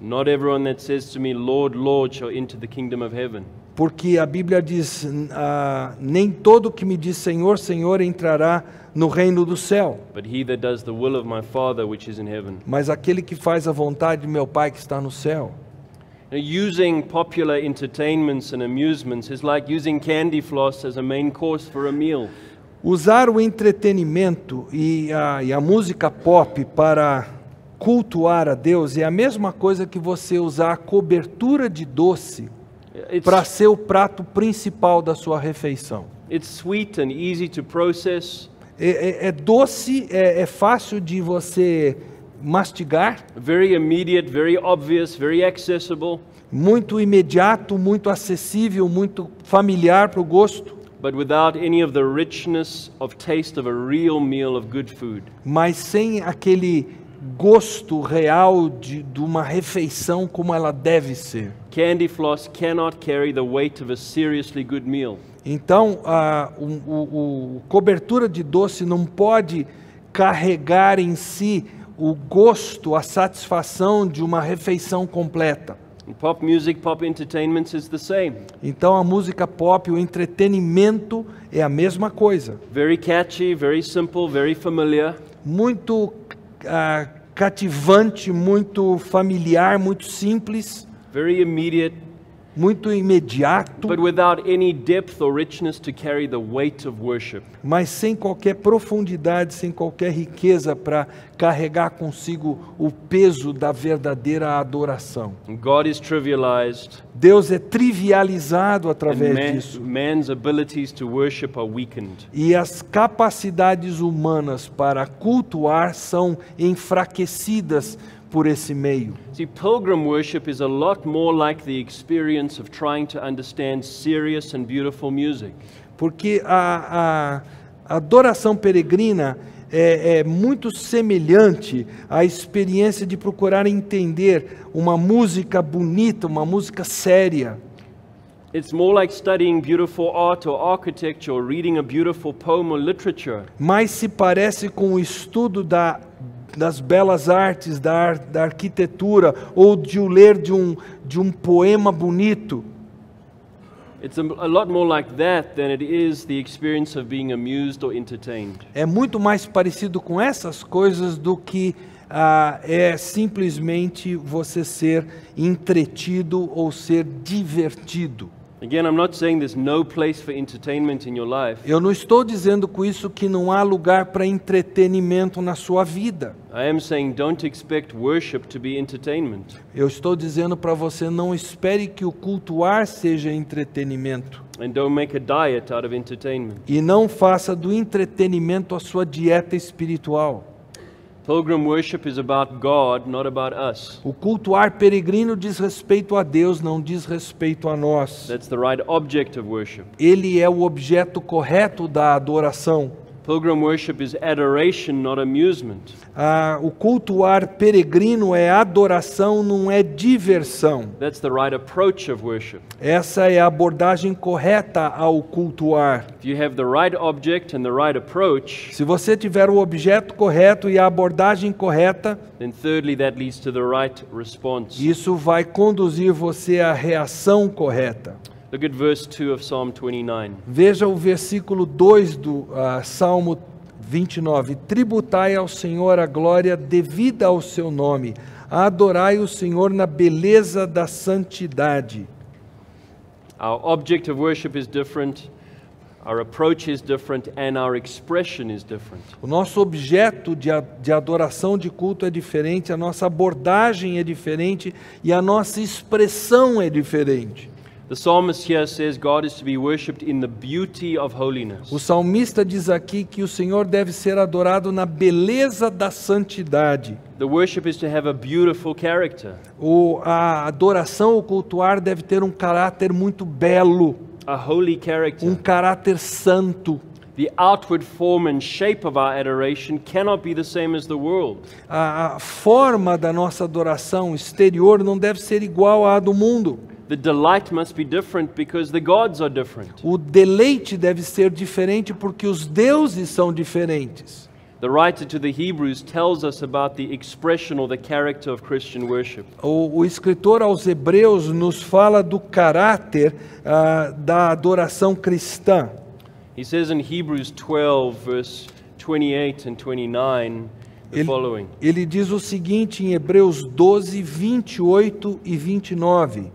Not everyone that says to me, Lord, Lord, shall enter the kingdom of heaven. Porque a Bíblia diz, nem todo que me diz Senhor, Senhor entrará no reino do céu, But he that does the will of my Father which is in heaven. mas aquele que faz a vontade de meu Pai que está no céu. Now, using popular entertainments and amusements is like using candy floss as a main course for a meal. Usar o entretenimento e a música pop para cultuar a Deus é a mesma coisa que você usar a cobertura de doce para ser o prato principal da sua refeição. It's sweet and easy to process, É doce, é fácil de você mastigar, very immediate, very obvious, very accessible, muito imediato, muito acessível, muito familiar para o gosto, but without any of the richness of taste of a real meal of good food. mas sem aquele gosto real de uma refeição como ela deve ser. Candy floss cannot carry the weight of a seriously good meal. Então, cobertura de doce não pode carregar em si o gosto, a satisfação de uma refeição completa. And pop music, pop entertainment is the same. Então, a música pop, o entretenimento é a mesma coisa. Very catchy, very simple, very familiar, Muito cativante, muito familiar, muito simples, very immediate, muito imediato, but without any depth or richness to carry the weight of worship. mas sem qualquer profundidade, sem qualquer riqueza para carregar consigo o peso da verdadeira adoração. And God is trivialized, Deus é trivializado and através disso. man's abilities to worship are weakened. E as capacidades humanas para cultuar são enfraquecidas por esse meio. See, pilgrim worship is a lot more like the experience of trying to understand serious and beautiful music. Porque a adoração peregrina é muito semelhante à experiência de procurar entender uma música bonita, uma música séria. It's more like studying beautiful art or architecture or reading a beautiful poem or literature. Mas se parece com o estudo das belas artes, da arquitetura, ou de o ler de um poema bonito. It's a lot more like that than it is the experience of being amused or entertained. É muito mais parecido com essas coisas do que é simplesmente você ser entretido ou ser divertido. Again, I'm not saying there's no place for entertainment in your life. Eu não estou dizendo com isso que não há lugar para entretenimento na sua vida. I am saying don't expect worship to be entertainment. Eu estou dizendo para você, não espere que o cultuar seja entretenimento. And don't make a diet out of entertainment. E não faça do entretenimento a sua dieta espiritual. Pilgrim worship is about God, not about us. O cultuar peregrino diz respeito a Deus, não diz respeito a nós. That's the right object of worship. Ele é o objeto correto da adoração. Pilgrim worship is adoration, not amusement. O cultuar peregrino é adoração, não é diversão. That's the right approach of worship. Essa é a abordagem correta ao cultuar. If you have the right object and the right approach, Se você tiver o objeto correto e a abordagem correta, then thirdly, that leads to the right response. isso vai conduzir você à reação correta. Look at verse 2 of Psalm 29. Veja o versículo 2 do Salmo 29. Tributai ao Senhor a glória devida ao seu nome. Adorai o Senhor na beleza da santidade. Our object of worship is different, our approach is different, and our expression is different. O nosso objeto de adoração, de culto é diferente, a nossa abordagem é diferente e a nossa expressão é diferente. The psalmist here says God is to be worshipped in the beauty of holiness. O salmista diz aqui que o Senhor deve ser adorado na beleza da santidade. The worship is to have a beautiful character, A adoração, o cultuar deve ter um caráter muito belo, a holy character. caráter santo. The outward form and shape of our adoration cannot be the same as the world. A forma da nossa adoração exterior não deve ser igual à do mundo. The delight must be different because the gods are different. O deleite deve ser diferente porque os deuses são diferentes. The writer to the Hebrews tells us about the expression or the character of Christian worship. O escritor aos Hebreus nos fala do caráter da adoração cristã. He says in Hebrews 12, verse 28 and 29, the following. Ele diz o seguinte em Hebreus 12, 28 e 29.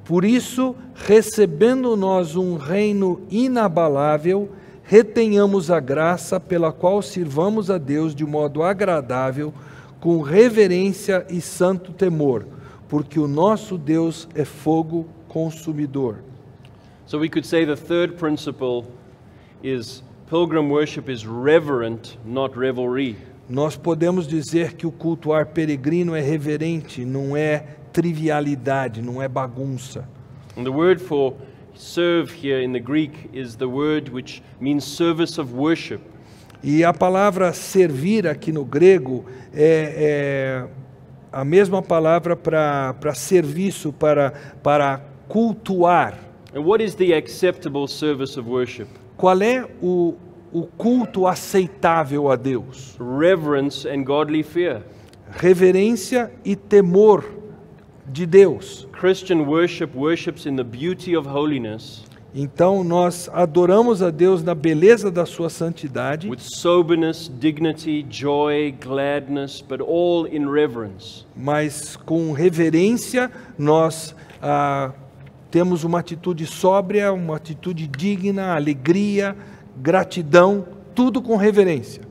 Por isso, recebendo nós um reino inabalável, retenhamos a graça pela qual sirvamos a Deus de modo agradável, com reverência e santo temor, porque o nosso Deus é fogo consumidor. So we could say the third principle is pilgrim worship is reverent, not revelry. Nós podemos dizer que o cultuar peregrino é reverente, não é trivialidade, não é bagunça. And the word for serve here in the Greek is the word which means service of worship. E a palavra servir aqui no grego é a mesma palavra para serviço, para cultuar. And what is the acceptable service of worship? Qual é o culto aceitável a Deus? Reverence and godly fear. Reverência e temor de Deus. Christian worship worships in the beauty of holiness, Então nós adoramos a Deus na beleza da sua santidade, with soberness, dignity, joy, gladness, but all in reverence. mas com reverência nós temos uma atitude sóbria, uma atitude digna, alegria, gratidão, tudo com reverência.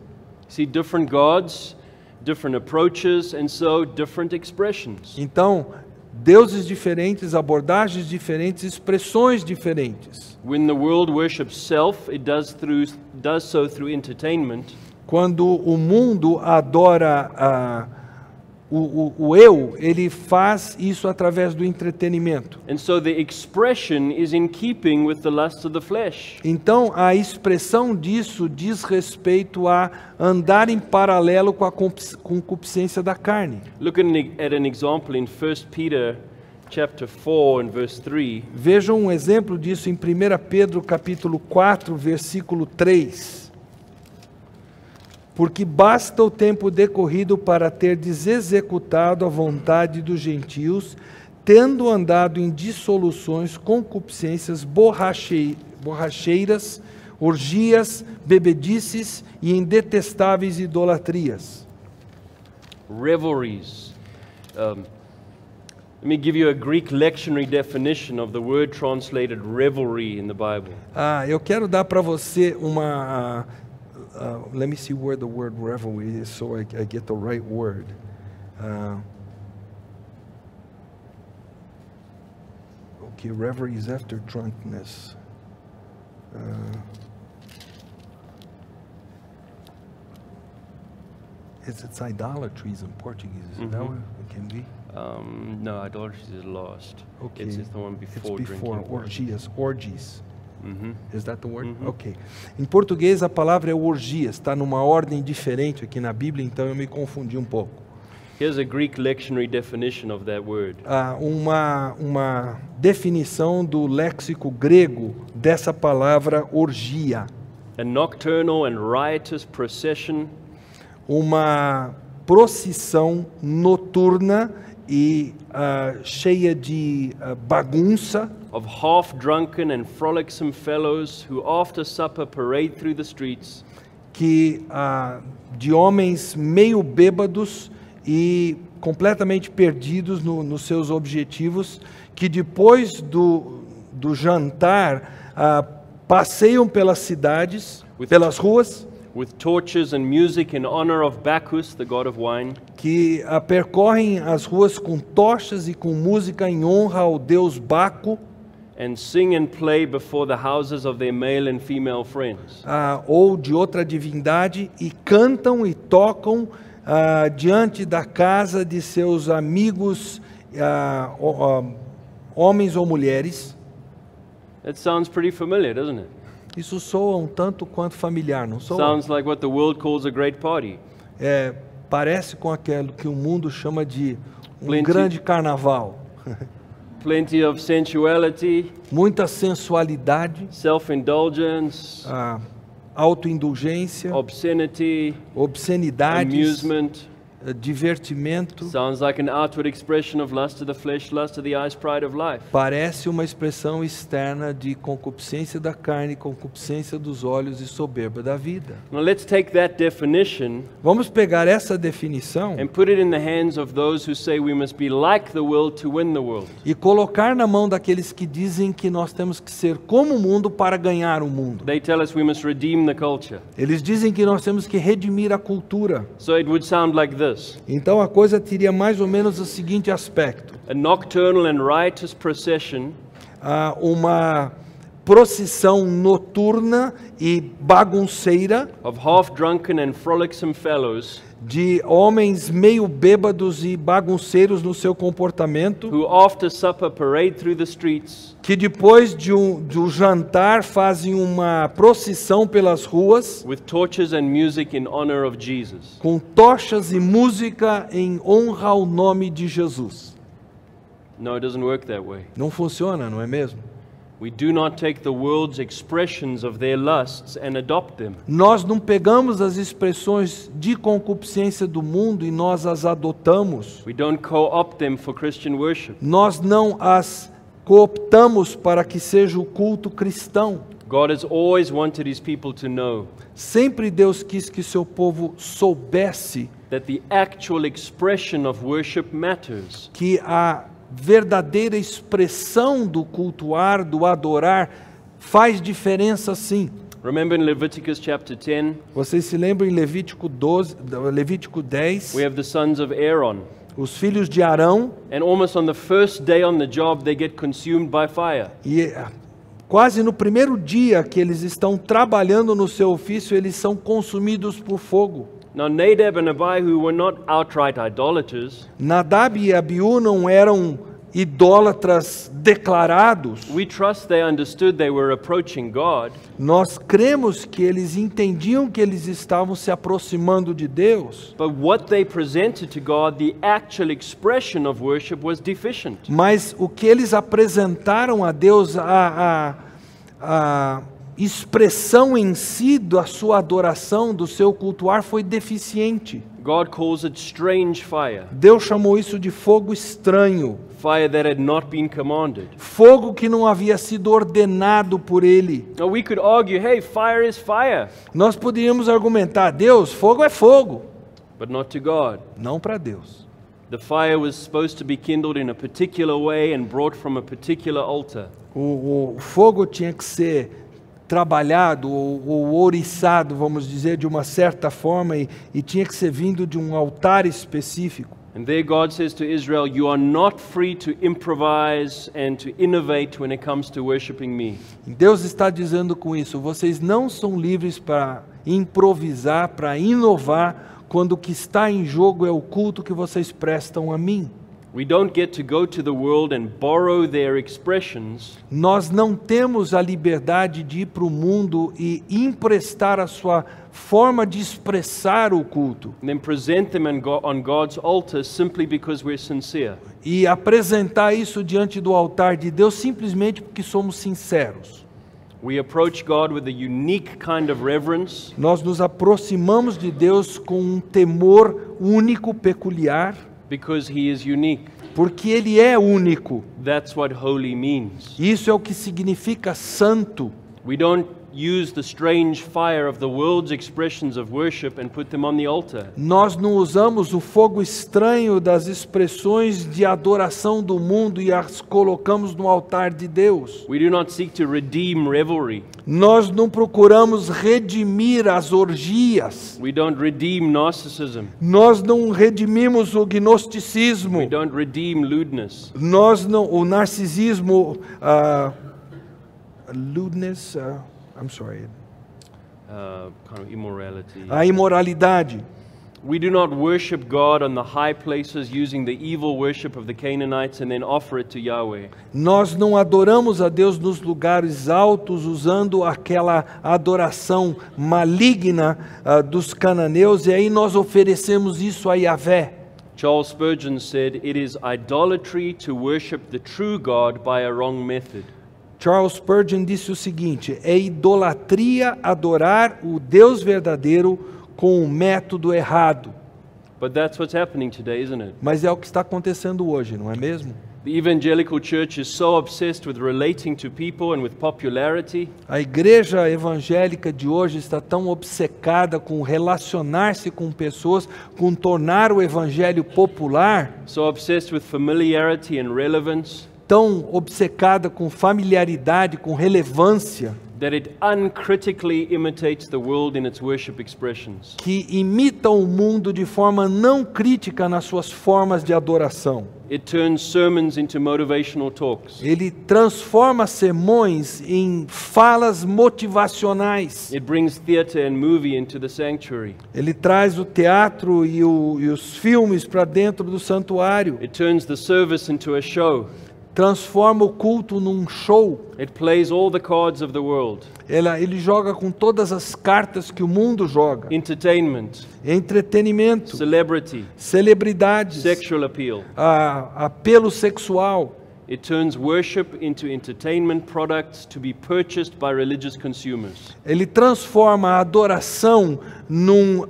See, different gods, different approaches, and so different expressions. Então, deuses diferentes, abordagens diferentes, expressões diferentes. When the world worships self, it does so through entertainment. Quando o mundo adora o eu, ele faz isso através do entretenimento. And so the expression is in keeping with the lust of the flesh. Então, a expressão disso diz respeito a andar em paralelo com a concupiscência da carne. Look at an example in 1 Peter chapter 4 and verse 3. Vejam um exemplo disso em 1 Pedro capítulo 4, versículo 3. Porque basta o tempo decorrido para terdes executado a vontade dos gentios, tendo andado em dissoluções, concupiscências, borracheiras, orgias, bebedices e em detestáveis idolatrias. Revelries. Let me give you a Greek lectionary definition of the word translated revelry in the Bible. Eu quero dar para você uma... let me see where the word revelry is so I get the right word. Okay, revelry is after drunkenness. It's idolatries in Portuguese. Is that what it can be? No, idolatry is lost. Okay. It's the one before It's before drinking. orgies. Mm-hmm. Is that the word? Ok. Em português a palavra é orgias, está numa ordem diferente aqui na Bíblia, então eu me confundi um pouco. Here's a Greek lectionary definition of that word. Uma definição do léxico grego dessa palavra orgia. A nocturnal and riotous procession Uma procissão noturna e cheia de bagunça, of half-drunken and frolicsome fellows who after supper parade through the streets, de homens meio bêbados e completamente perdidos nos seus objetivos, que depois do jantar passeiam pelas cidades, pelas ruas, with torches and music in honor of Bacchus, the god of wine, que percorrem as ruas com tochas e com música em honra ao deus Baco, and sing and play before the houses of their male and female friends. Ou de outra divindade, e cantam e tocam diante da casa de seus amigos, homens ou mulheres. That sounds pretty familiar, doesn't it? Isso soa um tanto quanto familiar, não soa? Sounds like what the world calls a great party. Parece com aquilo que o mundo chama de Plenty. grande carnaval. Plenty of sensuality, Muita sensualidade, self-indulgence, autoindulgência, obscenity, obscenidades, amusement. divertimento. Sounds like an outward expression of lust of the flesh, lust of the eyes, pride of life. Parece uma expressão externa de concupiscência da carne, concupiscência dos olhos e soberba da vida. Now let's take that definition Vamos pegar essa definição and put it in the hands of those who say we must be like the world to win the world. e colocar na mão daqueles que dizem que nós temos que ser como o mundo para ganhar o mundo. They tell us we must redeem the culture. Eles dizem que nós temos que redimir a cultura. So it would sound like this. Então a coisa teria mais ou menos o seguinte aspecto: A nocturnal and riotous procession uma procissão noturna e bagunceira of half-drunken and frolicsome fellows de homens meio bêbados e bagunceiros no seu comportamento, who after supper parade through the streets que depois do jantar fazem uma procissão pelas ruas with torches and music in honor of Jesus. com tochas e música em honra ao nome de Jesus. No, it doesn't work that way. Não funciona, não é mesmo? We do not take the world's expressions of their lusts and adopt them. Nós não pegamos as expressões de concupiscência do mundo e nós as adotamos. We don't co-opt them for Christian worship. Nós não as cooptamos para que seja o culto cristão. God has always wanted his people to know Sempre Deus quis que seu povo soubesse that the actual expression of worship matters. que a verdadeira expressão do cultuar, do adorar, faz diferença sim. Remember in Leviticus chapter 10, Vocês se lembram em Levítico 10, we have the sons of Aaron, os filhos de Arão, and almost on the first day on the job they get consumed by fire. e quase no primeiro dia que eles estão trabalhando no seu ofício, eles são consumidos por fogo. Now Nadab and Abihu, who were not outright idolaters, Nadab e Abiú não eram idólatras declarados. we trust they understood they were approaching God, Nós cremos que eles entendiam que eles estavam se aproximando de Deus, but what they presented to God, the actual expression of worship, was deficient. mas o que eles apresentaram a Deus, a expressão em si da sua adoração, do seu cultuar, foi deficiente. God calls it strange fire, Deus chamou isso de fogo estranho, fire that had not been commanded. fogo que não havia sido ordenado por Ele. Now we could argue, hey, fire is fire, Nós poderíamos argumentar, Deus, fogo é fogo. but not to God. Não para Deus. The fire was supposed to be kindled in a particular way and brought from a particular altar. O fogo tinha que ser trabalhado ou ouriçado, vamos dizer, de uma certa forma, e tinha que ser vindo de um altar específico. And there God says to Israel, you are not free to improvise and to innovate when it comes to worshiping me. Deus está dizendo com isso, vocês não são livres para improvisar, para inovar, quando o que está em jogo é o culto que vocês prestam a mim. We don't get to go to the world and borrow their expressions Nós não temos a liberdade de ir para o mundo e emprestar a sua forma de expressar o culto and then present them on God's altar simply because we're sincere. e apresentar isso diante do altar de Deus simplesmente porque somos sinceros. We approach God with a unique kind of reverence, Nós nos aproximamos de Deus com um temor único, peculiar, because He is unique. porque Ele é único. That's what holy means. Isso é o que significa santo. We don't use the strange fire of the world's expressions of worship and put them on the altar. Nós não usamos o fogo estranho das expressões de adoração do mundo e as colocamos no altar de Deus. We do not seek to redeem revelry. Nós não procuramos redimir as orgias. We don't redeem narcissism. Nós não redimimos o gnosticismo. We don't redeem lewdness. Nós não, o narcisismo, lewdness, I'm sorry, Kind of immorality. a imoralidade. We do not worship God on the high places using the evil worship of the Canaanites and then offer it to Yahweh. Nós não adoramos a Deus nos lugares altos usando aquela adoração maligna dos cananeus e aí nós oferecemos isso a Yahvé. Charles Spurgeon said, "It is idolatry to worship the true God by a wrong method." Charles Spurgeon disse o seguinte: é idolatria adorar o Deus verdadeiro com o método errado. But that's what's happening today, isn't it? Mas é o que está acontecendo hoje, não é mesmo? The evangelical church is so obsessed with relating to people and with popularity A igreja evangélica de hoje está tão obcecada com relacionar-se com pessoas, com tornar o evangelho popular, so obsessed with familiarity and relevance, tão obcecada com familiaridade, com relevância, that it uncritically imitates the world in its worship expressions. que imita o mundo de forma não crítica nas suas formas de adoração. It turns sermons into motivational talks. Ele transforma sermões em falas motivacionais. It brings theater and movie into the sanctuary. Ele traz o teatro e os filmes para dentro do santuário. It turns the service into a show. Transforma o culto num show. It plays all the cards of the world. Ele joga com todas as cartas que o mundo joga. Entertainment, Entretenimento, celebrity, celebridades, sexual appeal. Apelo sexual. It turns worship into entertainment products to be purchased by religious consumers. Ele transforma a adoração num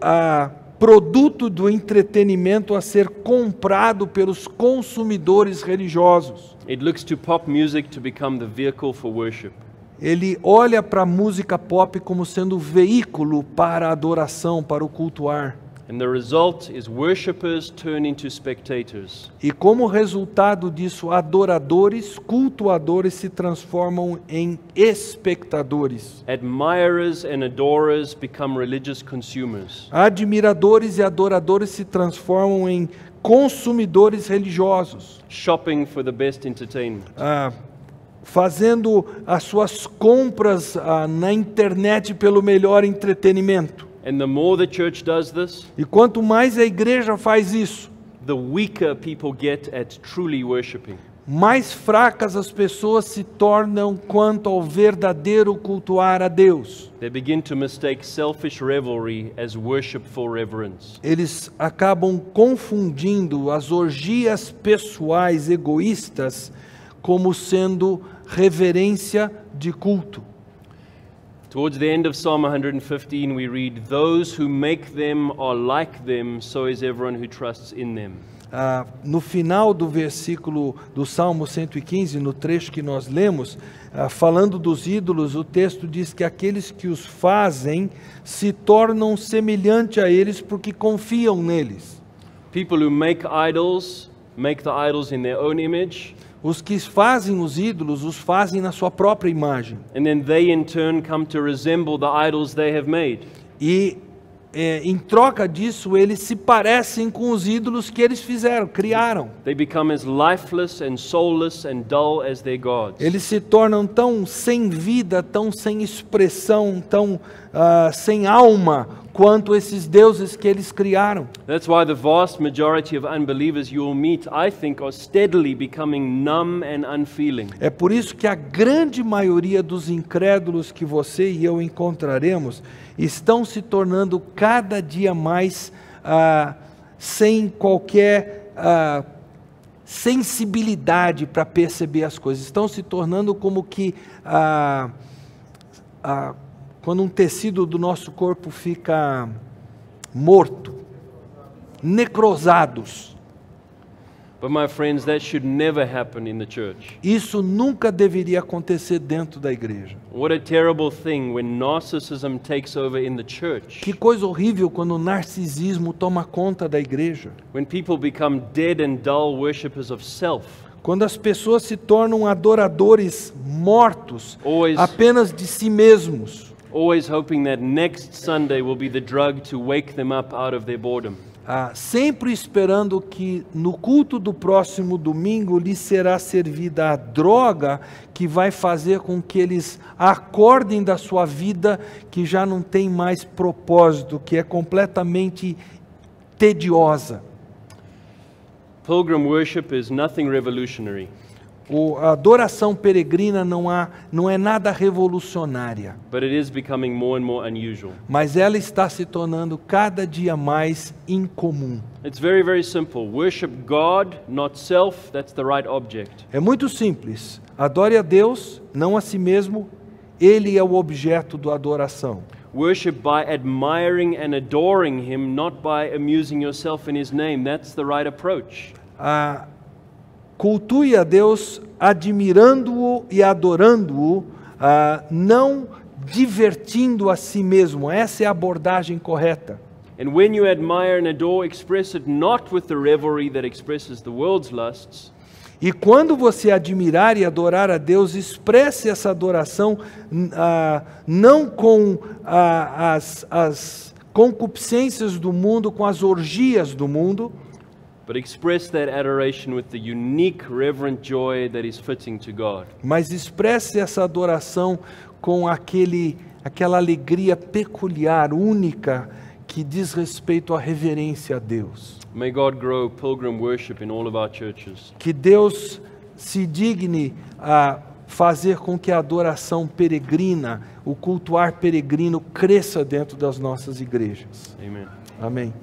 produto do entretenimento a ser comprado pelos consumidores religiosos. It looks to pop music to become the vehicle for worship. Ele olha para a música pop como sendo o veículo para a adoração, para o cultuar. And the result is worshipers turn into spectators. E como resultado disso, adoradores, cultuadores se transformam em espectadores. Admirers and adorers become religious consumers. Admiradores e adoradores se transformam em consumidores religiosos, Shopping for the best entertainment. fazendo as suas compras na internet pelo melhor entretenimento. And the more the church does this, E quanto mais a igreja faz isso, the weaker people get at truly worshiping. mais fracas as pessoas se tornam quanto ao verdadeiro cultuar a Deus. They begin to mistake selfish revelry as worshipful reverence. Eles acabam confundindo as orgias pessoais egoístas como sendo reverência de culto. Towards the end of Psalm 115, we read, "Those who make them are like them, so is everyone who trusts in them." No final do versículo do Salmo 115, no trecho que nós lemos, falando dos ídolos, o texto diz que aqueles que os fazem se tornam semelhantes a eles porque confiam neles. People who make the idols in their own image, Os que fazem os ídolos, os fazem na sua própria imagem. and then they in turn come to resemble the idols they have made. E em troca disso, eles se parecem com os ídolos que eles fizeram, criaram. They become as lifeless and soulless and dull as their gods. Eles se tornam tão sem vida, tão sem expressão, tão sem alma, quanto esses deuses que eles criaram. That's why the vast majority of unbelievers you will meet, I think, are steadily becoming numb and unfeeling. É por isso que a grande maioria dos incrédulos que você e eu encontraremos estão se tornando cada dia mais sem qualquer sensibilidade para perceber as coisas. Estão se tornando como que quando um tecido do nosso corpo fica morto, necrosados. But my friends, that should never happen in the church. Isso nunca deveria acontecer dentro da igreja. What a terrible thing when narcissism takes over in the church. Que coisa horrível quando o narcisismo toma conta da igreja. When people become dead and dull worshippers of self. Quando as pessoas se tornam adoradores mortos, Always- apenas de si mesmos. Always hoping that next Sunday will be the drug to wake them up out of their boredom. Sempre esperando que no culto do próximo domingo lhes será servida a droga que vai fazer com que eles acordem da sua vida que já não tem mais propósito, que é completamente tediosa. Pilgrim worship is nothing revolutionary. A adoração peregrina não é nada revolucionária, But it is becoming more and more unusual. mas ela está se tornando cada dia mais incomum. It's very, very simple. Worship God, not self. That's the right object. É muito simples. Adore a Deus, não a si mesmo. Ele é o objeto da adoração. Worship by admiring and adoring Him, not by amusing yourself in His name. That's the right approach. Cultue a Deus admirando-o e adorando-o, não divertindo a si mesmo. Essa é a abordagem correta. And when you admire and adore, express it not with the revelry that expresses the world's lusts, E quando você admirar e adorar a Deus, expresse essa adoração não com as concupiscências do mundo, com as orgias do mundo, but express that adoration with the unique, reverent joy that is fitting to God. mas expresse essa adoração com aquela alegria peculiar, única, que diz respeito à reverência a Deus. May God grow pilgrim worship in all of our churches. Que Deus se digne a fazer com que a adoração peregrina, o cultuar peregrino, cresça dentro das nossas igrejas. Amen. Amém.